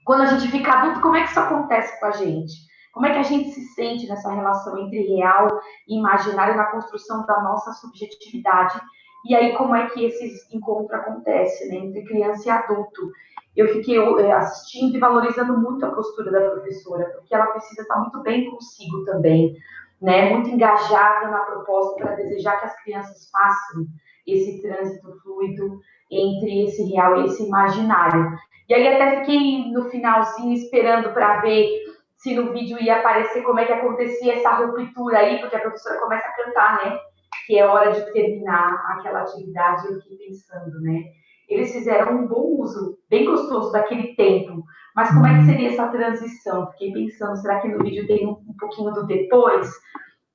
quando a gente fica adulto, como é que isso acontece com a gente? Como é que a gente se sente nessa relação entre real e imaginário na construção da nossa subjetividade? E aí, como é que esse encontro acontece, né, entre criança e adulto? Eu fiquei assistindo e valorizando muito a postura da professora, porque ela precisa estar muito bem consigo também, né, muito engajada na proposta para desejar que as crianças façam esse trânsito fluido entre esse real e esse imaginário. E aí até fiquei no finalzinho esperando para ver se no vídeo ia aparecer como é que acontecia essa ruptura aí, porque a professora começa a cantar, né? Que é hora de terminar aquela atividade, eu fiquei pensando, né? Eles fizeram um bom uso, bem gostoso daquele tempo, mas como é que seria essa transição? Fiquei pensando, será que no vídeo tem um pouquinho do depois?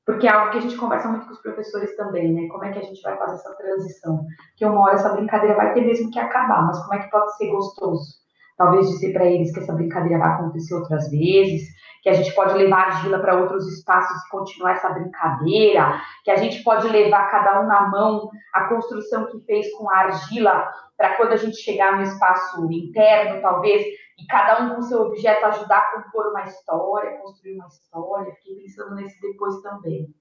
Porque é algo que a gente conversa muito com os professores também, né? Como é que a gente vai fazer essa transição? Porque uma hora essa brincadeira vai ter mesmo que acabar, mas como é que pode ser gostoso? Talvez dizer para eles que essa brincadeira vai acontecer outras vezes, que a gente pode levar a argila para outros espaços e continuar essa brincadeira, que a gente pode levar cada um na mão a construção que fez com a argila para quando a gente chegar no espaço interno, talvez, e cada um com seu objeto ajudar a compor uma história, construir uma história. Fiquei pensando nesse depois também.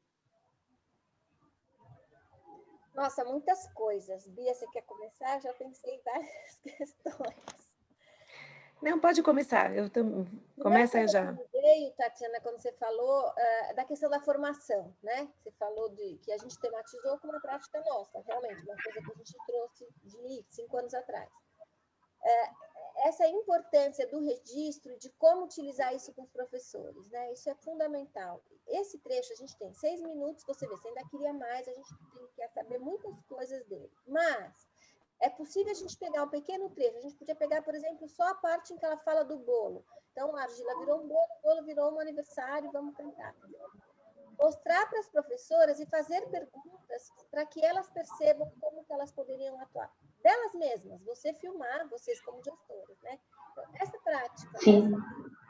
Nossa, muitas coisas. Bia, você quer começar? Já pensei em várias questões. Não, pode começar. Começa aí já. Veio, Tatiana, quando você falou da questão da formação, né? Você falou que a gente tematizou como uma prática nossa, realmente, uma coisa que a gente trouxe de 5 anos atrás. Essa importância do registro, de como utilizar isso com os professores, né? Isso é fundamental. Esse trecho a gente tem 6 minutos, você vê, você ainda queria mais, a gente quer saber muitas coisas dele, mas é possível a gente pegar um pequeno trecho, a gente podia pegar, por exemplo, só a parte em que ela fala do bolo. Então, a argila virou um bolo, o bolo virou um aniversário, vamos cantar. Mostrar para as professoras e fazer perguntas para que elas percebam como que elas poderiam atuar. Delas mesmas, você filmar, vocês como gestores, né? Então, essa prática,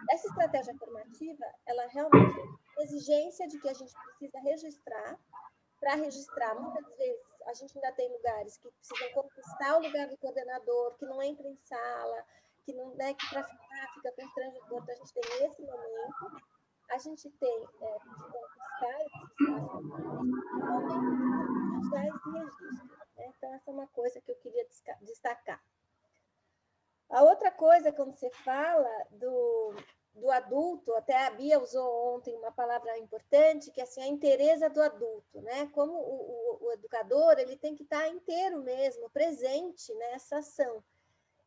essa estratégia formativa, ela realmente tem a exigência de que a gente precisa registrar. Para registrar, muitas vezes, a gente ainda tem lugares que precisam conquistar o lugar do coordenador, que não entra em sala, que não, né, que para fica constrangedor, então a gente tem esse momento. A gente tem de conquistar esse espaço e o momento de utilizar esse registro. Né? Então, essa é uma coisa que eu queria destacar. A outra coisa, quando você fala do adulto, até a Bia usou ontem uma palavra importante, que é assim, a inteireza do adulto, né? Como o educador, ele tem que estar inteiro mesmo, presente nessa ação.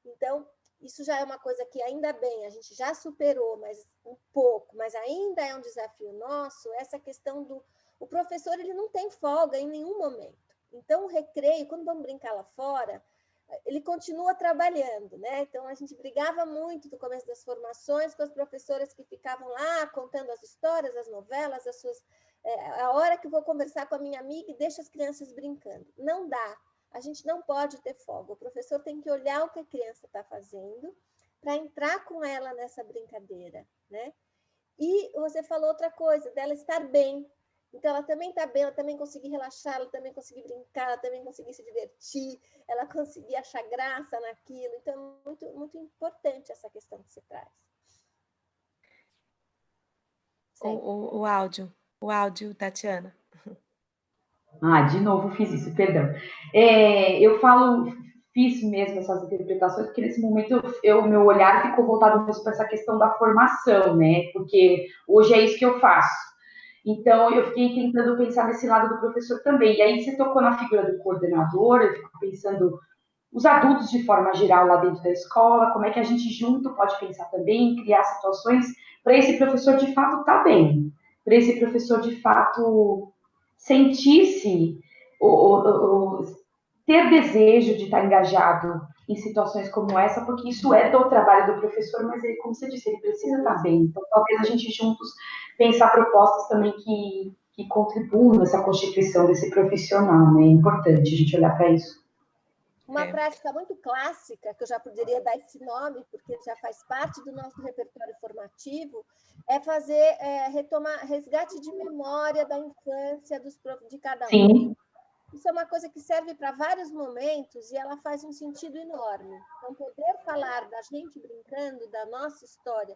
Então, isso já é uma coisa que ainda bem, a gente já superou, mas um pouco, mas ainda é um desafio nosso, essa questão o professor, ele não tem folga em nenhum momento. Então, o recreio, quando vamos brincar lá fora, ele continua trabalhando, né? Então, a gente brigava muito no começo das formações com as professoras que ficavam lá contando as histórias, as novelas, a hora que eu vou conversar com a minha amiga e deixa as crianças brincando. Não dá. A gente não pode ter folga. O professor tem que olhar o que a criança está fazendo para entrar com ela nessa brincadeira, né? E você falou outra coisa, dela estar bem. Então, ela também está bem, ela também conseguir relaxar, ela também conseguir brincar, ela também conseguir se divertir, ela conseguir achar graça naquilo. Então, é muito, muito importante essa questão que você traz. O áudio, Tatiana. De novo fiz isso, perdão. Fiz mesmo essas interpretações, porque nesse momento meu olhar ficou voltado mesmo para essa questão da formação, né? Porque hoje é isso que eu faço. Então, eu fiquei tentando pensar nesse lado do professor também. E aí, você tocou na figura do coordenador, eu fico pensando os adultos de forma geral lá dentro da escola, como é que a gente junto pode pensar também, criar situações para esse professor de fato estar bem, para esse professor de fato sentir-se, ter desejo de estar engajado em situações como essa, porque isso é do trabalho do professor, mas ele, como você disse, ele precisa estar bem. Então, talvez a gente juntos pensar propostas também que contribuam nessa constituição desse profissional, né? É importante a gente olhar para isso. Uma prática muito clássica, que eu já poderia dar esse nome, porque já faz parte do nosso repertório formativo, é fazer resgate de memória da infância de cada um. Sim. Isso é uma coisa que serve para vários momentos e ela faz um sentido enorme. Então, poder falar da gente brincando, da nossa história,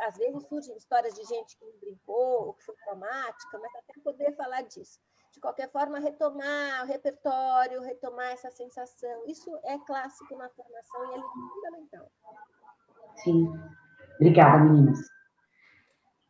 às vezes surgem histórias de gente que não brincou, ou que foi traumática, mas até poder falar disso. De qualquer forma, retomar o repertório, retomar essa sensação. Isso é clássico na formação e ele é fundamental. Sim. Obrigada, meninas.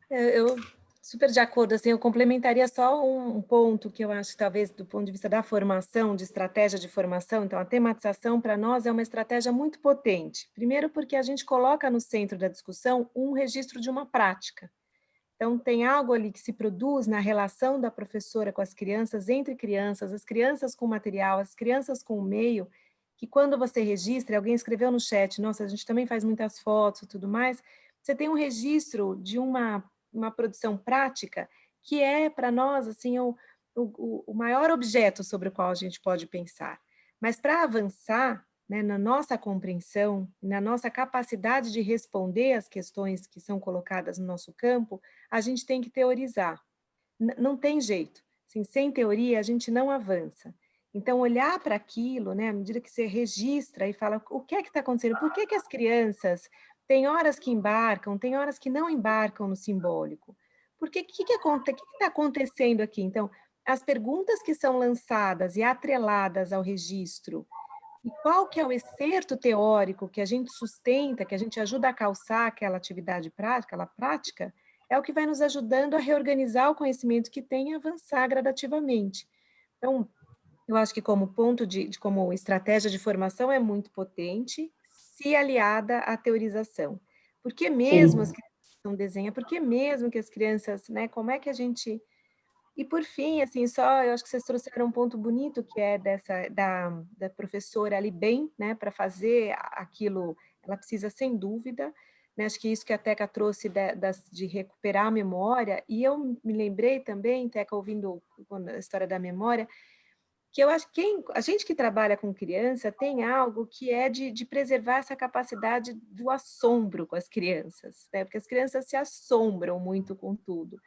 Eu super de acordo, assim, eu complementaria só um ponto que eu acho que talvez do ponto de vista da formação, de estratégia de formação, então a tematização para nós é uma estratégia muito potente. Primeiro porque a gente coloca no centro da discussão um registro de uma prática. Então tem algo ali que se produz na relação da professora com as crianças, entre crianças, as crianças com o material, as crianças com o meio, que quando você registra, alguém escreveu no chat, nossa, a gente também faz muitas fotos e tudo mais, você tem um registro de uma produção prática que é, para nós, assim, o maior objeto sobre o qual a gente pode pensar. Mas para avançar, né, na nossa compreensão, na nossa capacidade de responder às questões que são colocadas no nosso campo, a gente tem que teorizar. Não tem jeito. Assim, sem teoria, a gente não avança. Então, olhar para aquilo, né, à medida que você registra e fala o que é que está acontecendo, por que as crianças tem horas que embarcam, tem horas que não embarcam no simbólico. O que está acontecendo aqui? Então, as perguntas que são lançadas e atreladas ao registro E qual que é o excerto teórico que a gente sustenta, que a gente ajuda a calçar aquela atividade prática, aquela prática, é o que vai nos ajudando a reorganizar o conhecimento que tem e avançar gradativamente. Então, eu acho que como ponto como estratégia de formação é muito potente, se aliada à teorização. Porque mesmo as crianças não desenham, porque mesmo que as crianças, né, como é que a gente... E por fim, assim, eu acho que vocês trouxeram um ponto bonito, que é da professora ali bem, né, para fazer aquilo, ela precisa sem dúvida, né, acho que isso que a Teca trouxe de recuperar a memória, e eu me lembrei também, Teca, ouvindo a história da memória, que eu acho que a gente que trabalha com criança tem algo que é de preservar essa capacidade do assombro com as crianças, né, porque as crianças se assombram muito com tudo.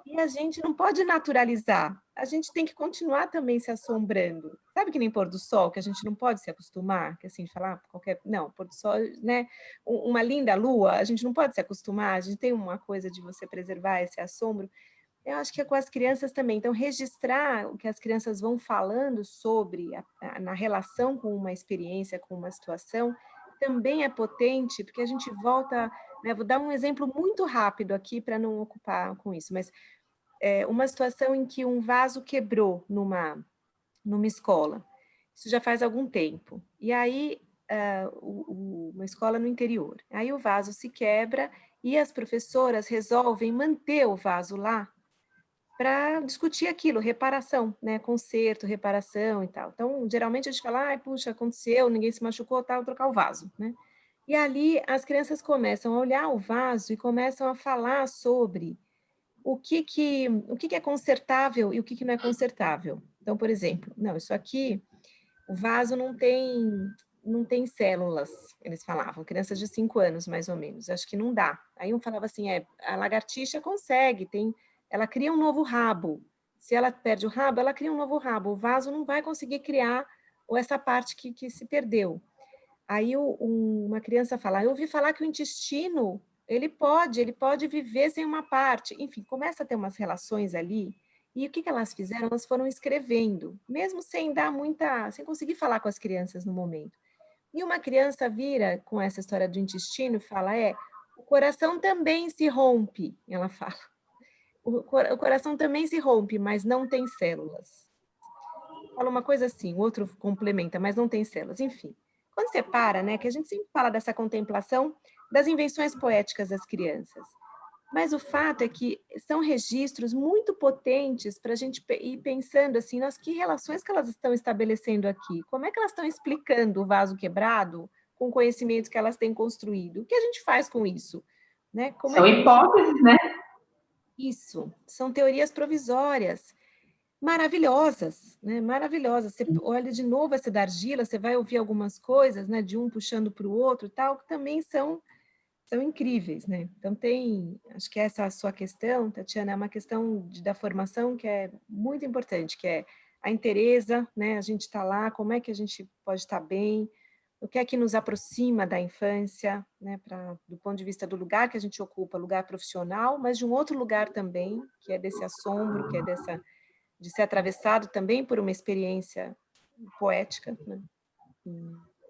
E a gente não pode naturalizar, a gente tem que continuar também se assombrando. Sabe que nem pôr do sol, que a gente não pode se acostumar, que assim, falar qualquer... Não, pôr do sol, né? Uma linda lua, a gente não pode se acostumar, a gente tem uma coisa de você preservar esse assombro. Eu acho que é com as crianças também. Então, registrar o que as crianças vão falando sobre, na relação com uma experiência, com uma situação, também é potente, porque a gente volta... Né, vou dar um exemplo muito rápido aqui para não ocupar com isso, mas uma situação em que um vaso quebrou numa escola. Isso já faz algum tempo. E aí, uma escola no interior. Aí o vaso se quebra e as professoras resolvem manter o vaso lá para discutir aquilo, reparação, né? Conserto, reparação e tal. Então, geralmente a gente fala, puxa, aconteceu, ninguém se machucou, tal, trocar o vaso, né? E ali as crianças começam a olhar o vaso e começam a falar sobre o que é consertável e o que não é consertável. Então, por exemplo, não, isso aqui, o vaso não tem células, eles falavam, crianças de 5 anos, mais ou menos, acho que não dá. Aí um falava assim, a lagartixa consegue, ela cria um novo rabo. Se ela perde o rabo, ela cria um novo rabo. O vaso não vai conseguir criar essa parte que se perdeu. Aí uma criança fala, eu ouvi falar que o intestino, ele pode viver sem uma parte. Enfim, começa a ter umas relações ali. E o que elas fizeram? Elas foram escrevendo, mesmo sem sem conseguir falar com as crianças no momento. E uma criança vira com essa história do intestino e fala, o coração também se rompe, ela fala. O coração também se rompe, mas não tem células. Fala uma coisa assim, o outro complementa, mas não tem células, enfim. Quando você para, né, que a gente sempre fala dessa contemplação das invenções poéticas das crianças, mas o fato é que são registros muito potentes para a gente ir pensando assim, que relações que elas estão estabelecendo aqui, como é que elas estão explicando o vaso quebrado com o conhecimento que elas têm construído, o que a gente faz com isso? Né? São hipóteses, né? Isso, são teorias provisórias, maravilhosas, né? Maravilhosas. Você olha de novo essa da argila, você vai ouvir algumas coisas, né? De um puxando para o outro, tal, que também são incríveis, né? Então acho que essa sua questão, Tatiana, é uma questão da formação que é muito importante, que é a inteireza, né? A gente está lá, como é que a gente pode estar bem? O que é que nos aproxima da infância, né? Do ponto de vista do lugar que a gente ocupa, lugar profissional, mas de um outro lugar também, que é desse assombro, que é de ser atravessado também por uma experiência poética, né?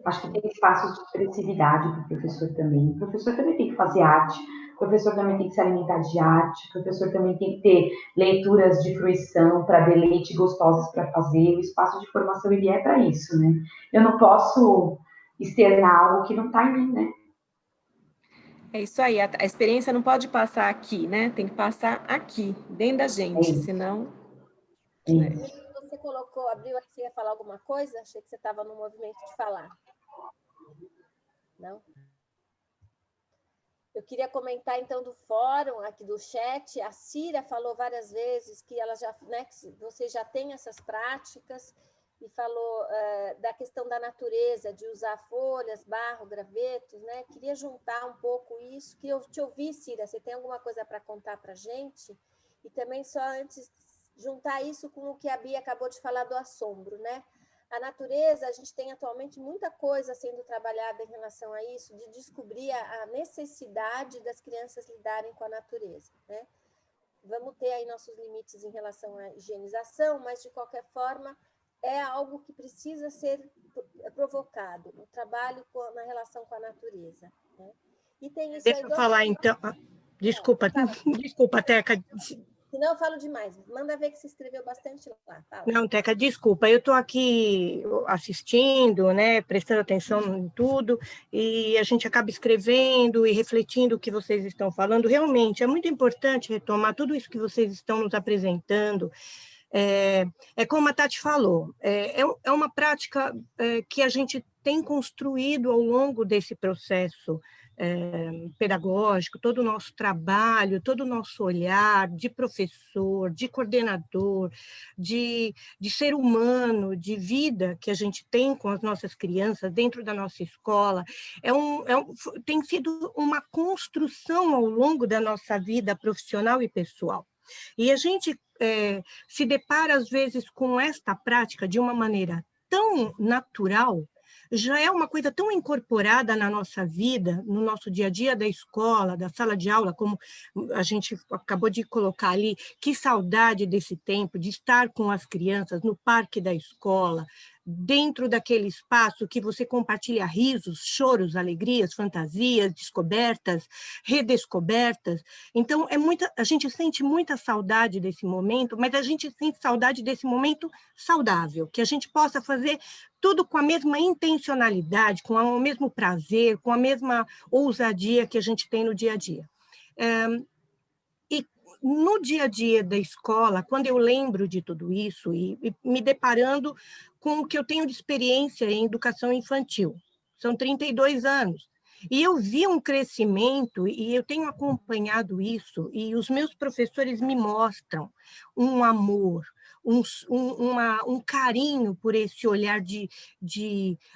Acho que tem espaço de expressividade para o professor também. O professor também tem que fazer arte, o professor também tem que se alimentar de arte, o professor também tem que ter leituras de fruição para deleite gostosas para fazer. O espaço de formação, ele é para isso, né? Eu não posso externar algo que não está em mim, né? É isso aí, a experiência não pode passar aqui, né? Tem que passar aqui, dentro da gente, senão... Você colocou, abriu aí, você ia falar alguma coisa? Achei que você estava no movimento de falar. Não? Eu queria comentar, então, do fórum, aqui do chat. A Cira falou várias vezes que ela já, né, que você já tem essas práticas, e falou da questão da natureza, de usar folhas, barro, gravetos, né? Queria juntar um pouco isso, que eu te ouvi, Cira, você tem alguma coisa para contar para a gente? E também, só antes, juntar isso com o que a Bia acabou de falar do assombro, né? A natureza, a gente tem atualmente muita coisa sendo trabalhada em relação a isso, de descobrir a necessidade das crianças lidarem com a natureza, né? Vamos ter aí nossos limites em relação à higienização, mas, de qualquer forma, é algo que precisa ser provocado, o trabalho na relação com a natureza, né? E tem isso. Deixa eu falar, então. Desculpa, desculpa, Teca. Senão eu falo demais. Manda ver que se escreveu bastante lá. Fala. Não, Teca, desculpa. Eu estou aqui assistindo, né, prestando atenção em tudo, e a gente acaba escrevendo e refletindo o que vocês estão falando. Realmente, é muito importante retomar tudo isso que vocês estão nos apresentando. É como a Tati falou, é uma prática que a gente tem construído ao longo desse processo pedagógico, todo o nosso trabalho, todo o nosso olhar de professor, de coordenador, de ser humano, de vida que a gente tem com as nossas crianças dentro da nossa escola. Tem sido uma construção ao longo da nossa vida profissional e pessoal. E a gente se depara, às vezes, com esta prática de uma maneira tão natural, já é uma coisa tão incorporada na nossa vida, no nosso dia a dia da escola, da sala de aula, como a gente acabou de colocar ali, que saudade desse tempo, de estar com as crianças no parque da escola, dentro daquele espaço que você compartilha risos, choros, alegrias, fantasias, descobertas, redescobertas. Então, a gente sente muita saudade desse momento, mas a gente sente saudade desse momento saudável, que a gente possa fazer tudo com a mesma intencionalidade, com o mesmo prazer, com a mesma ousadia que a gente tem no dia a dia. E no dia a dia da escola, quando eu lembro de tudo isso, e me deparando com o que eu tenho de experiência em educação infantil, são 32 anos, e eu vi um crescimento, e eu tenho acompanhado isso, e os meus professores me mostram um amor, um carinho por esse olhar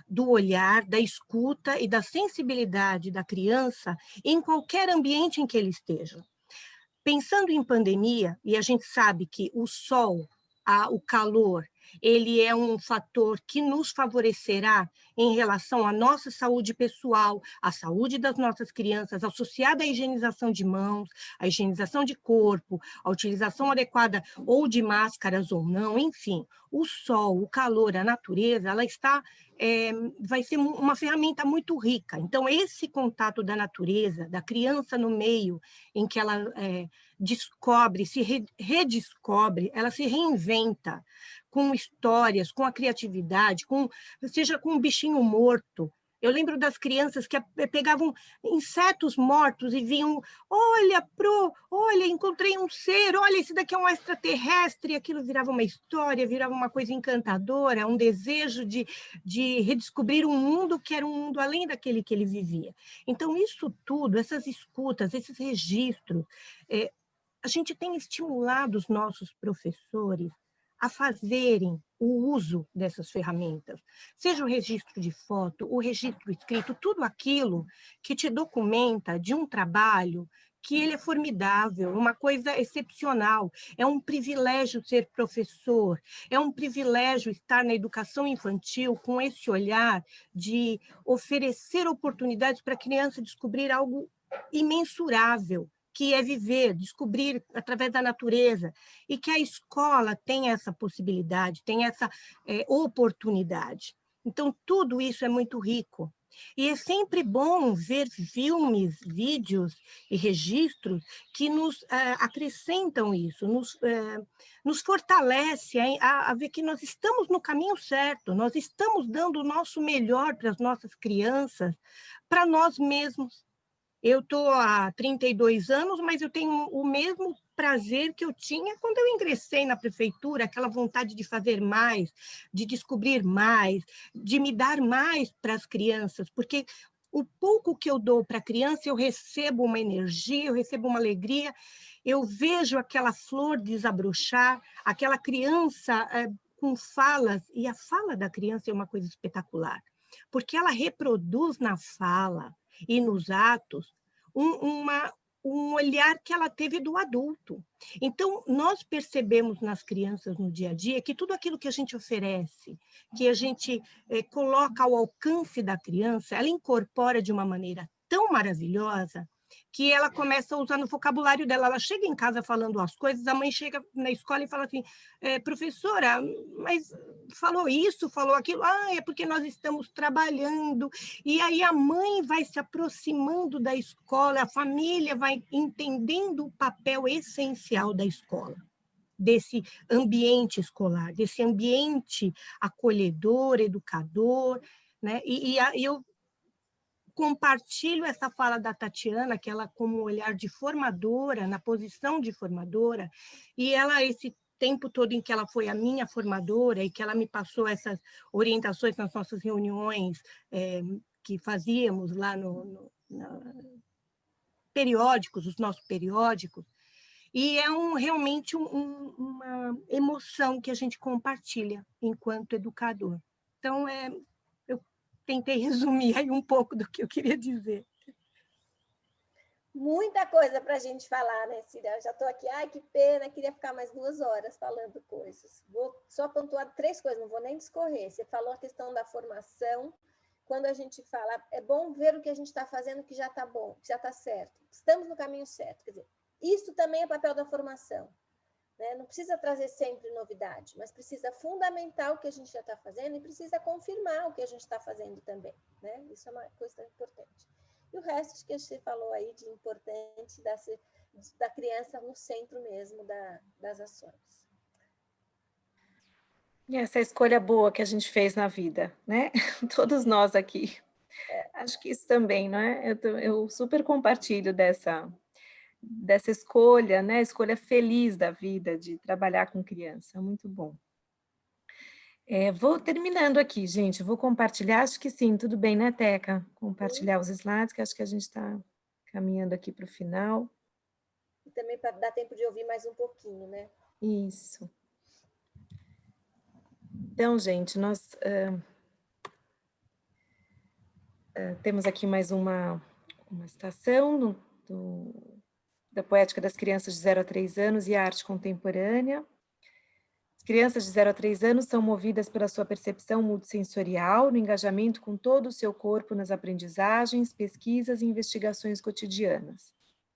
do olhar, da escuta e da sensibilidade da criança em qualquer ambiente em que ele esteja. Pensando em pandemia, e a gente sabe que o sol, o calor, ele é um fator que nos favorecerá em relação à nossa saúde pessoal, à saúde das nossas crianças, associada à higienização de mãos, à higienização de corpo, à utilização adequada ou de máscaras ou não, enfim, o sol, o calor, a natureza, ela vai ser uma ferramenta muito rica. Então, esse contato da natureza, da criança no meio em que ela descobre, se redescobre, ela se reinventa com histórias, com a criatividade, seja com um bichinho morto. Eu lembro das crianças que pegavam insetos mortos e viam, olha, encontrei um ser, olha, esse daqui é um extraterrestre, e aquilo virava uma história, virava uma coisa encantadora, um desejo de redescobrir um mundo que era um mundo além daquele que ele vivia. Então, isso tudo, essas escutas, esses registros, a gente tem estimulado os nossos professores a fazerem o uso dessas ferramentas, seja o registro de foto, o registro escrito, tudo aquilo que te documenta de um trabalho que ele é formidável, uma coisa excepcional. É um privilégio ser professor, é um privilégio estar na educação infantil com esse olhar de oferecer oportunidades para a criança descobrir algo imensurável, que é viver, descobrir através da natureza, e que a escola tem essa possibilidade, tem essa oportunidade. Então, tudo isso é muito rico. E é sempre bom ver filmes, vídeos e registros que nos acrescentam isso, nos fortalece a ver que nós estamos no caminho certo, nós estamos dando o nosso melhor para as nossas crianças, para nós mesmos. Eu estou há 32 anos, mas eu tenho o mesmo prazer que eu tinha quando eu ingressei na prefeitura, aquela vontade de fazer mais, de descobrir mais, de me dar mais para as crianças, porque o pouco que eu dou para a criança, eu recebo uma energia, eu recebo uma alegria, eu vejo aquela flor desabrochar, aquela criança com falas, e a fala da criança é uma coisa espetacular, porque ela reproduz na fala e nos atos um olhar que ela teve do adulto. Então, nós percebemos nas crianças no dia a dia que tudo aquilo que a gente oferece, que a gente coloca ao alcance da criança, ela incorpora de uma maneira tão maravilhosa que ela começa a usar no vocabulário dela. Ela chega em casa falando as coisas, a mãe chega na escola e fala assim, professora, mas falou isso, falou aquilo, é porque nós estamos trabalhando. E aí a mãe vai se aproximando da escola, a família vai entendendo o papel essencial da escola, desse ambiente escolar, desse ambiente acolhedor, educador, né? E eu compartilho essa fala da Tatiana, que ela, como olhar de formadora, na posição de formadora, e ela, esse tempo todo em que ela foi a minha formadora e que ela me passou essas orientações nas nossas reuniões que fazíamos lá periódicos, os nossos periódicos, e é realmente uma emoção que a gente compartilha enquanto educador. Então, eu tentei resumir aí um pouco do que eu queria dizer. Muita coisa para a gente falar, né, Cira? Eu já estou aqui, que pena, queria ficar mais 2 horas falando coisas. Vou só pontuar 3 coisas, não vou nem discorrer. Você falou a questão da formação. Quando a gente fala, é bom ver o que a gente está fazendo que já está bom, que já está certo. Estamos no caminho certo. Quer dizer, isso também é papel da formação, né? Não precisa trazer sempre novidade, mas precisa fundamentar o que a gente já está fazendo e precisa confirmar o que a gente está fazendo também, né? Isso é uma coisa importante. E o resto que você falou aí de importante da criança no centro mesmo das ações. E essa escolha boa que a gente fez na vida, né? Todos nós aqui. Acho que isso também, não é? Eu super compartilho dessa escolha, né? Escolha feliz da vida de trabalhar com criança, muito bom. Vou terminando aqui, gente, vou compartilhar, acho que sim, tudo bem, né, Teca? Compartilhar os slides, que acho que a gente está caminhando aqui para o final. E também para dar tempo de ouvir mais um pouquinho, né? Isso. Então, gente, nós temos aqui mais uma citação da Poética das Crianças de 0 a 3 anos e a Arte Contemporânea. As crianças de 0 a 3 anos são movidas pela sua percepção multissensorial, no engajamento com todo o seu corpo nas aprendizagens, pesquisas e investigações cotidianas.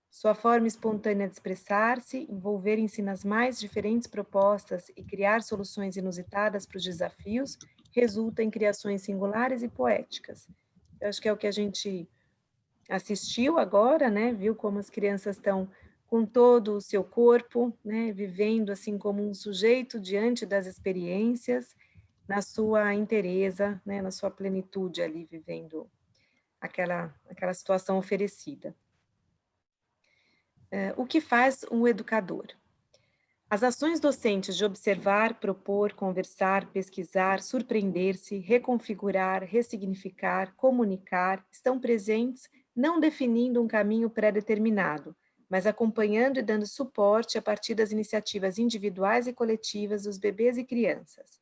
Sua forma espontânea de expressar-se, envolverem-se nas mais diferentes propostas e criar soluções inusitadas para os desafios, resulta em criações singulares e poéticas. Eu acho que é o que a gente assistiu agora, né? Viu como as crianças estão com todo o seu corpo, né? Vivendo assim como um sujeito diante das experiências, na sua inteireza, né? Na sua plenitude ali, vivendo aquela situação oferecida. O que faz um educador? As ações docentes de observar, propor, conversar, pesquisar, surpreender-se, reconfigurar, ressignificar, comunicar, estão presentes, não definindo um caminho pré-determinado, mas acompanhando e dando suporte a partir das iniciativas individuais e coletivas dos bebês e crianças.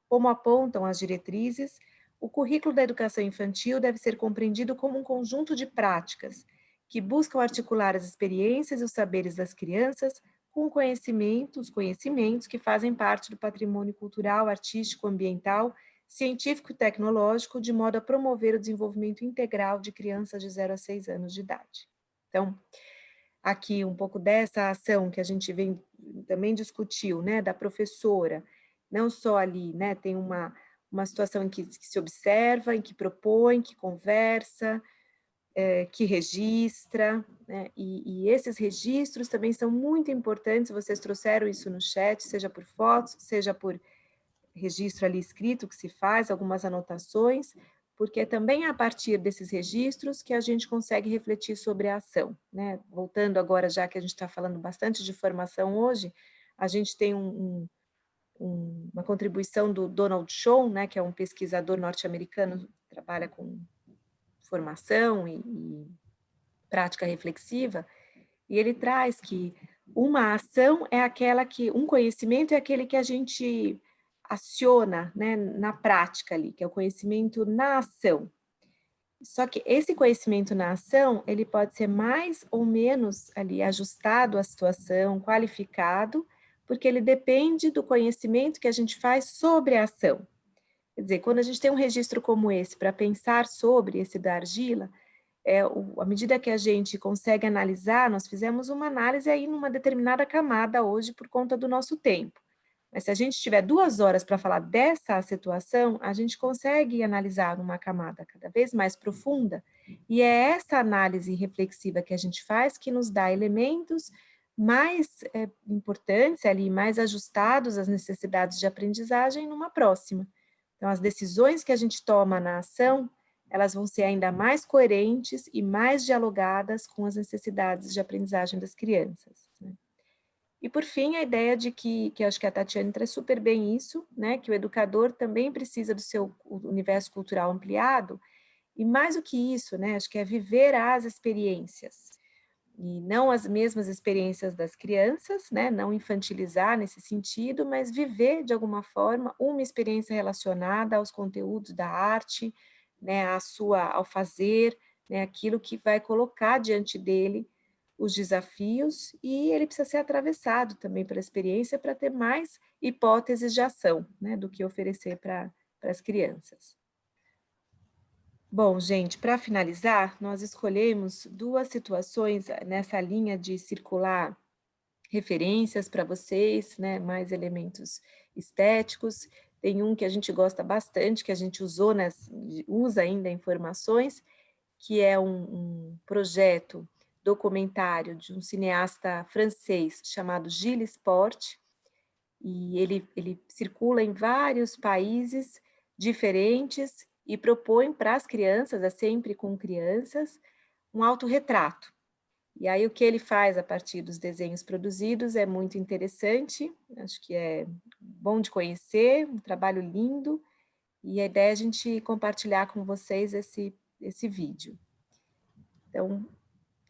Como apontam as diretrizes, o currículo da educação infantil deve ser compreendido como um conjunto de práticas que buscam articular as experiências e os saberes das crianças com os conhecimentos que fazem parte do patrimônio cultural, artístico, ambiental, científico e tecnológico, de modo a promover o desenvolvimento integral de crianças de 0 a 6 anos de idade. Então, aqui um pouco dessa ação que a gente também discutiu, né, da professora, não só ali, né, tem uma situação em que se observa, em que propõe, que conversa, que registra, né? E esses registros também são muito importantes, vocês trouxeram isso no chat, seja por fotos, seja por registro ali escrito que se faz, algumas anotações, porque também é a partir desses registros que a gente consegue refletir sobre a ação, né? Voltando agora, já que a gente está falando bastante de formação hoje, a gente tem uma contribuição do Donald Schoen, né, que é um pesquisador norte-americano que trabalha com formação e prática reflexiva, e ele traz que uma ação é aquela que, um conhecimento é aquele que a gente aciona, né, na prática ali, que é o conhecimento na ação. Só que esse conhecimento na ação, ele pode ser mais ou menos ali ajustado à situação, qualificado, porque ele depende do conhecimento que a gente faz sobre a ação. Quer dizer, quando a gente tem um registro como esse para pensar sobre esse da argila, à medida que a gente consegue analisar, nós fizemos uma análise aí numa determinada camada hoje por conta do nosso tempo. Mas se a gente tiver 2 horas para falar dessa situação, a gente consegue analisar uma camada cada vez mais profunda, e é essa análise reflexiva que a gente faz que nos dá elementos mais importantes ali, mais ajustados às necessidades de aprendizagem numa próxima. Então, as decisões que a gente toma na ação, elas vão ser ainda mais coerentes e mais dialogadas com as necessidades de aprendizagem das crianças, né? E, por fim, a ideia de que acho que a Tatiane traz super bem isso, né, que o educador também precisa do seu universo cultural ampliado, e mais do que isso, né, acho que é viver as experiências, e não as mesmas experiências das crianças, né, não infantilizar nesse sentido, mas viver, de alguma forma, uma experiência relacionada aos conteúdos da arte, né, ao fazer, né, aquilo que vai colocar diante dele os desafios, e ele precisa ser atravessado também pela experiência para ter mais hipóteses de ação, né, do que oferecer para as crianças. Bom, gente, para finalizar, nós escolhemos 2 situações nessa linha de circular referências para vocês, né, mais elementos estéticos. Tem um que a gente gosta bastante, que a gente usa ainda em formações, que é um projeto documentário de um cineasta francês chamado Gilles Porte, e ele circula em vários países diferentes e propõe para as crianças, é sempre com crianças, um autorretrato. E aí o que ele faz a partir dos desenhos produzidos é muito interessante, acho que é bom de conhecer, um trabalho lindo, e a ideia é a gente compartilhar com vocês esse vídeo. Então,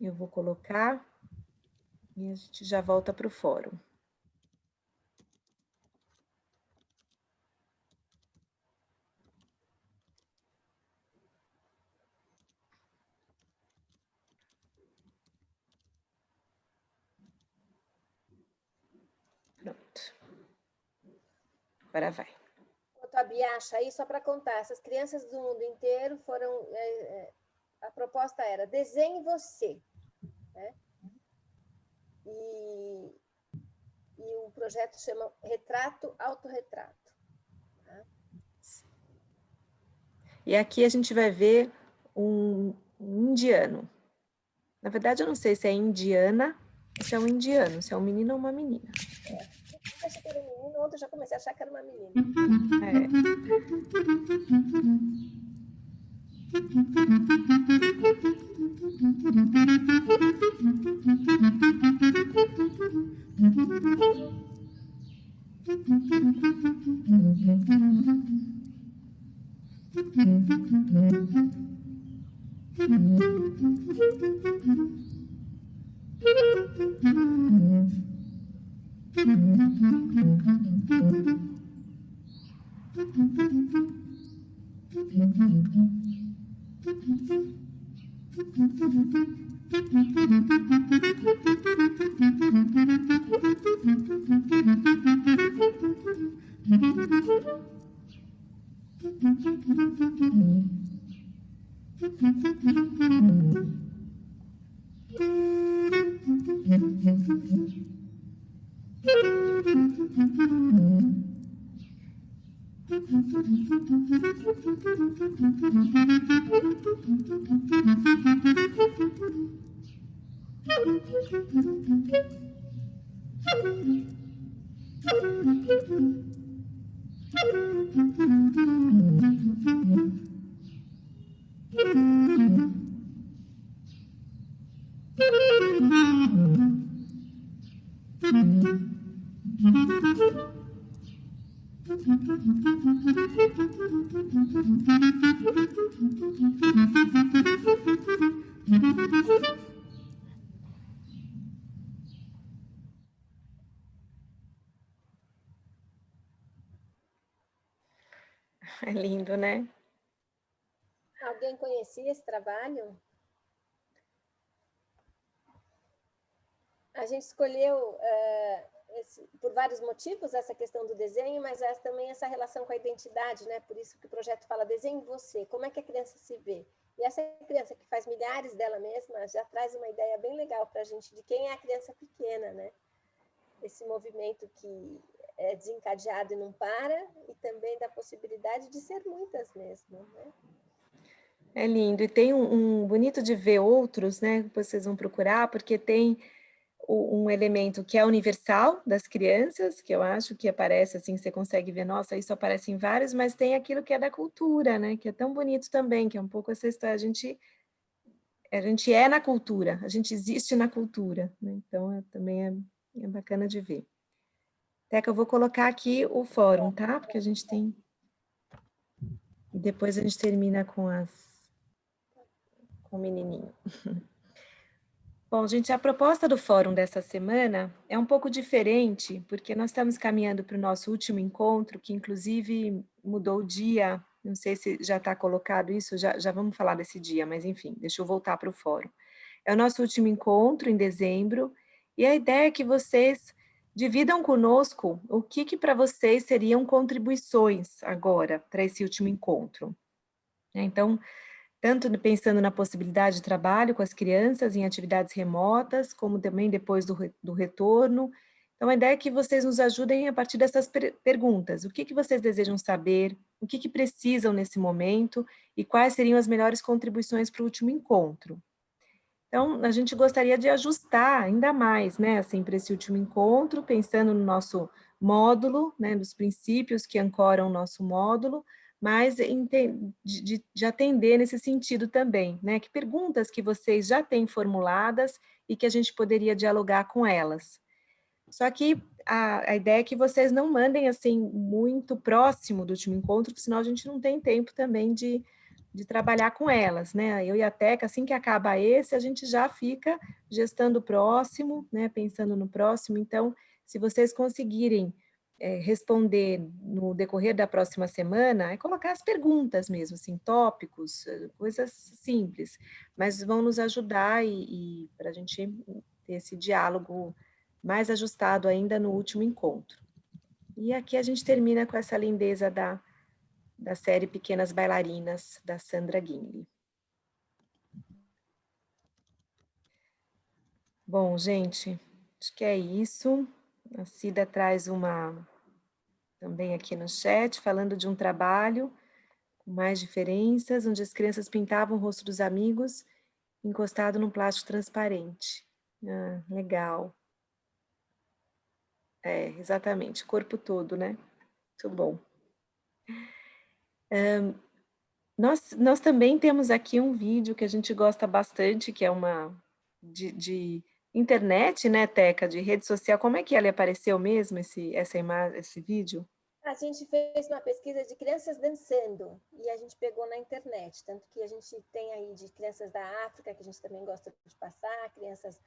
eu vou colocar e a gente já volta para o fórum. Pronto. Agora vai. Enquanto a Bia acha aí, só para contar, essas crianças do mundo inteiro foram... a proposta era desenhe você, né? E o projeto chama Retrato Autorretrato. Tá? E aqui a gente vai ver um indiano. Na verdade, eu não sei se é indiana ou se é um indiano, se é um menino ou uma menina. Eu achei que era um menino, ontem eu já comecei a achar que era uma menina. É lindo, né? Alguém conhecia esse trabalho? A gente escolheu, por vários motivos, essa questão do desenho, mas também essa relação com a identidade, né? Por isso que o projeto fala desenhe você. Como é que a criança se vê? E essa criança que faz milhares dela mesma já traz uma ideia bem legal para a gente de quem é a criança pequena, né? Esse movimento que é desencadeado e não para, e também da possibilidade de ser muitas mesmo, né? É lindo, e tem um bonito de ver outros, né? Vocês vão procurar, porque tem um elemento que é universal das crianças, que eu acho que aparece assim, você consegue ver, nossa, isso aparece em vários, mas tem aquilo que é da cultura, né? Que é tão bonito também, que é um pouco essa história, a gente é na cultura, a gente existe na cultura, né? Então também é bacana de ver. Teca, eu vou colocar aqui o fórum, tá? Porque a gente tem... E depois a gente termina com o menininho. Bom, gente, a proposta do fórum dessa semana é um pouco diferente, porque nós estamos caminhando para o nosso último encontro, que inclusive mudou o dia, não sei se já está colocado isso, já vamos falar desse dia, mas enfim, deixa eu voltar para o fórum. É o nosso último encontro em dezembro, e a ideia é que vocês dividam conosco o que para vocês seriam contribuições agora para esse último encontro. Então, tanto pensando na possibilidade de trabalho com as crianças em atividades remotas, como também depois do retorno. Então, a ideia é que vocês nos ajudem a partir dessas perguntas. O que vocês desejam saber? O que precisam nesse momento? E quais seriam as melhores contribuições para o último encontro? Então, a gente gostaria de ajustar ainda mais, né, assim, para esse último encontro, pensando no nosso módulo, né, nos princípios que ancoram o nosso módulo, mas de atender nesse sentido também, né, que perguntas que vocês já têm formuladas e que a gente poderia dialogar com elas. Só que a ideia é que vocês não mandem, assim, muito próximo do último encontro, porque senão a gente não tem tempo também de trabalhar com elas, né? Eu e a Teca, assim que acaba esse, a gente já fica gestando o próximo, né? Pensando no próximo. Então, se vocês conseguirem responder no decorrer da próxima semana, é colocar as perguntas mesmo, assim, tópicos, coisas simples, mas vão nos ajudar e para a gente ter esse diálogo mais ajustado ainda no último encontro. E aqui a gente termina com essa lindeza da série Pequenas Bailarinas, da Sandra Guinle. Bom, gente, acho que é isso. A Cida traz também aqui no chat, falando de um trabalho com mais diferenças, onde as crianças pintavam o rosto dos amigos encostado num plástico transparente. Ah, legal. Exatamente, o corpo todo, né? Muito bom. Nós também temos aqui um vídeo que a gente gosta bastante, que é de internet, né, Teca, de rede social. Como é que ele apareceu mesmo, esse vídeo? A gente fez uma pesquisa de crianças dançando e a gente pegou na internet, tanto que a gente tem aí de crianças da África, que a gente também gosta de passar, crianças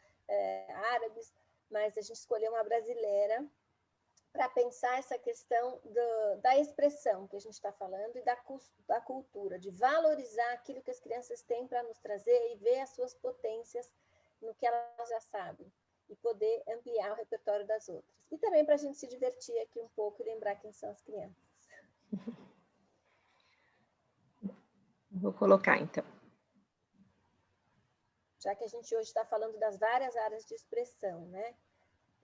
árabes, mas a gente escolheu uma brasileira para pensar essa questão da expressão que a gente está falando e da cultura, de valorizar aquilo que as crianças têm para nos trazer e ver as suas potências no que elas já sabem e poder ampliar o repertório das outras. E também para a gente se divertir aqui um pouco e lembrar quem são as crianças. Vou colocar, então. Já que a gente hoje está falando das várias áreas de expressão, né?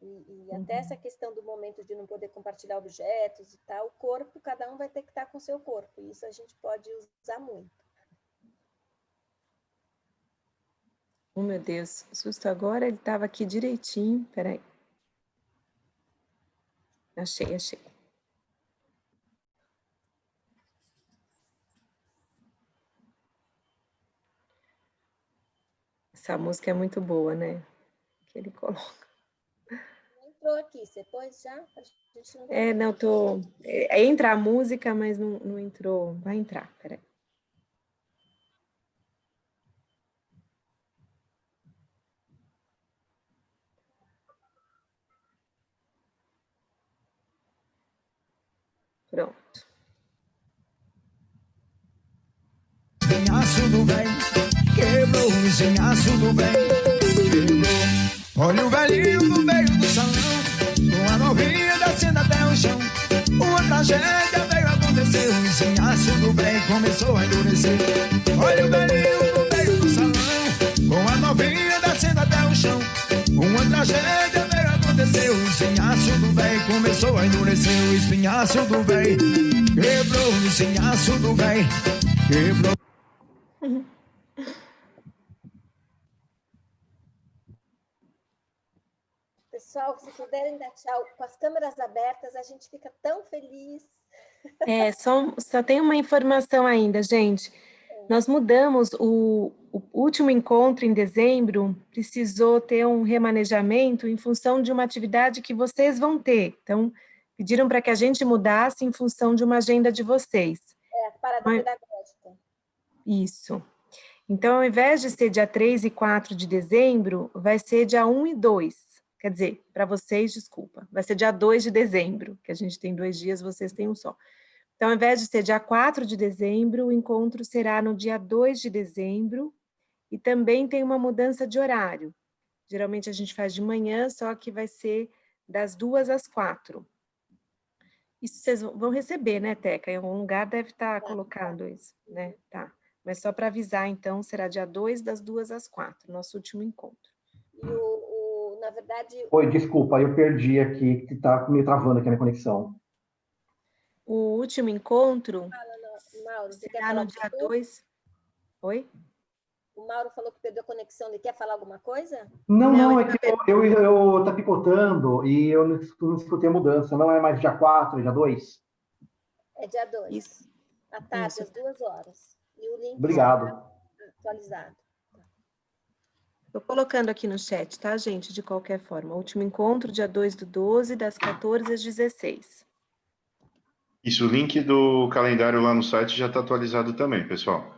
E até essa questão do momento de não poder compartilhar objetos e tal, o corpo, cada um vai ter que estar com o seu corpo, e isso a gente pode usar muito. Oh, meu Deus, susto agora, ele estava aqui direitinho, peraí. Achei. Essa música é muito boa, né? Que ele coloca. Entrou aqui, você pôs já? A gente não entra a música, mas não entrou. Vai entrar, peraí. Pronto. Engenhaço do bem, quebrou o engenhaço do bem, quebrou. Olha o velhinho no meio do salão, com a novinha descendo até o chão. Uma tragédia veio acontecer, o engenhaço do bem começou a endurecer. Olha o velhinho no meio do salão, com a novinha descendo até o chão. Uma tragédia veio aconteceu, o espinhaço do bem começou a endurecer. O espinhaço do bem quebrou, o espinhaço do bem quebrou. Pessoal, se puderem dar tchau com as câmeras abertas, a gente fica tão feliz. Só tem uma informação ainda, gente. Nós mudamos o último encontro em dezembro, precisou ter um remanejamento em função de uma atividade que vocês vão ter. Então, pediram para que a gente mudasse em função de uma agenda de vocês. Parada pedagógica. Isso. Então, ao invés de ser dia 3 e 4 de dezembro, vai ser dia 1 e 2. Quer dizer, para vocês, desculpa, vai ser dia 2 de dezembro, que a gente tem 2 dias, vocês têm um só. Então, ao invés de ser dia 4 de dezembro, o encontro será no dia 2 de dezembro, e também tem uma mudança de horário. Geralmente a gente faz de manhã, só que vai ser das 2 às 4. Isso vocês vão receber, né, Teca? Em algum lugar deve estar colocado isso, né? Tá. Mas só para avisar, então, será dia 2, das 2 às 4, nosso último encontro. E na verdade... Oi, desculpa, eu perdi aqui, que tá me travando aqui na conexão. O último encontro Mauro, será no dia 2. Oi? O Mauro falou que perdeu a conexão, ele quer falar alguma coisa? Não, é que eu tá picotando e eu não escutei a mudança. Não é mais dia 4, dia 2? É dia 2. Isso. À tarde, às 2 horas. E o link Obrigado. Atualizado. Estou colocando aqui no chat, tá, gente? De qualquer forma. O último encontro, dia 2/12, das 14 às 16. Isso, o link do calendário lá no site já está atualizado também, pessoal.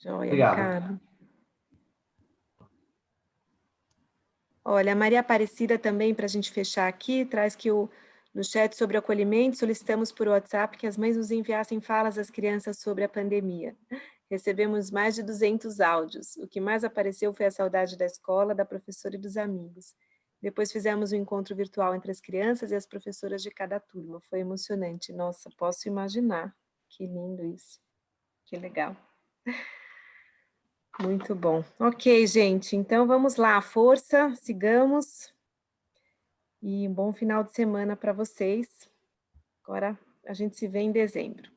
Joia, Obrigado. Ricardo. Olha, a Maria Aparecida também, para a gente fechar aqui, traz que no chat sobre o acolhimento, solicitamos por WhatsApp que as mães nos enviassem falas das crianças sobre a pandemia. Recebemos mais de 200 áudios. O que mais apareceu foi a saudade da escola, da professora e dos amigos. Depois fizemos um encontro virtual entre as crianças e as professoras de cada turma. Foi emocionante. Nossa, posso imaginar. Que lindo isso. Que legal. Muito bom. Ok, gente. Então, vamos lá. Força, sigamos. E um bom final de semana para vocês. Agora, a gente se vê em dezembro.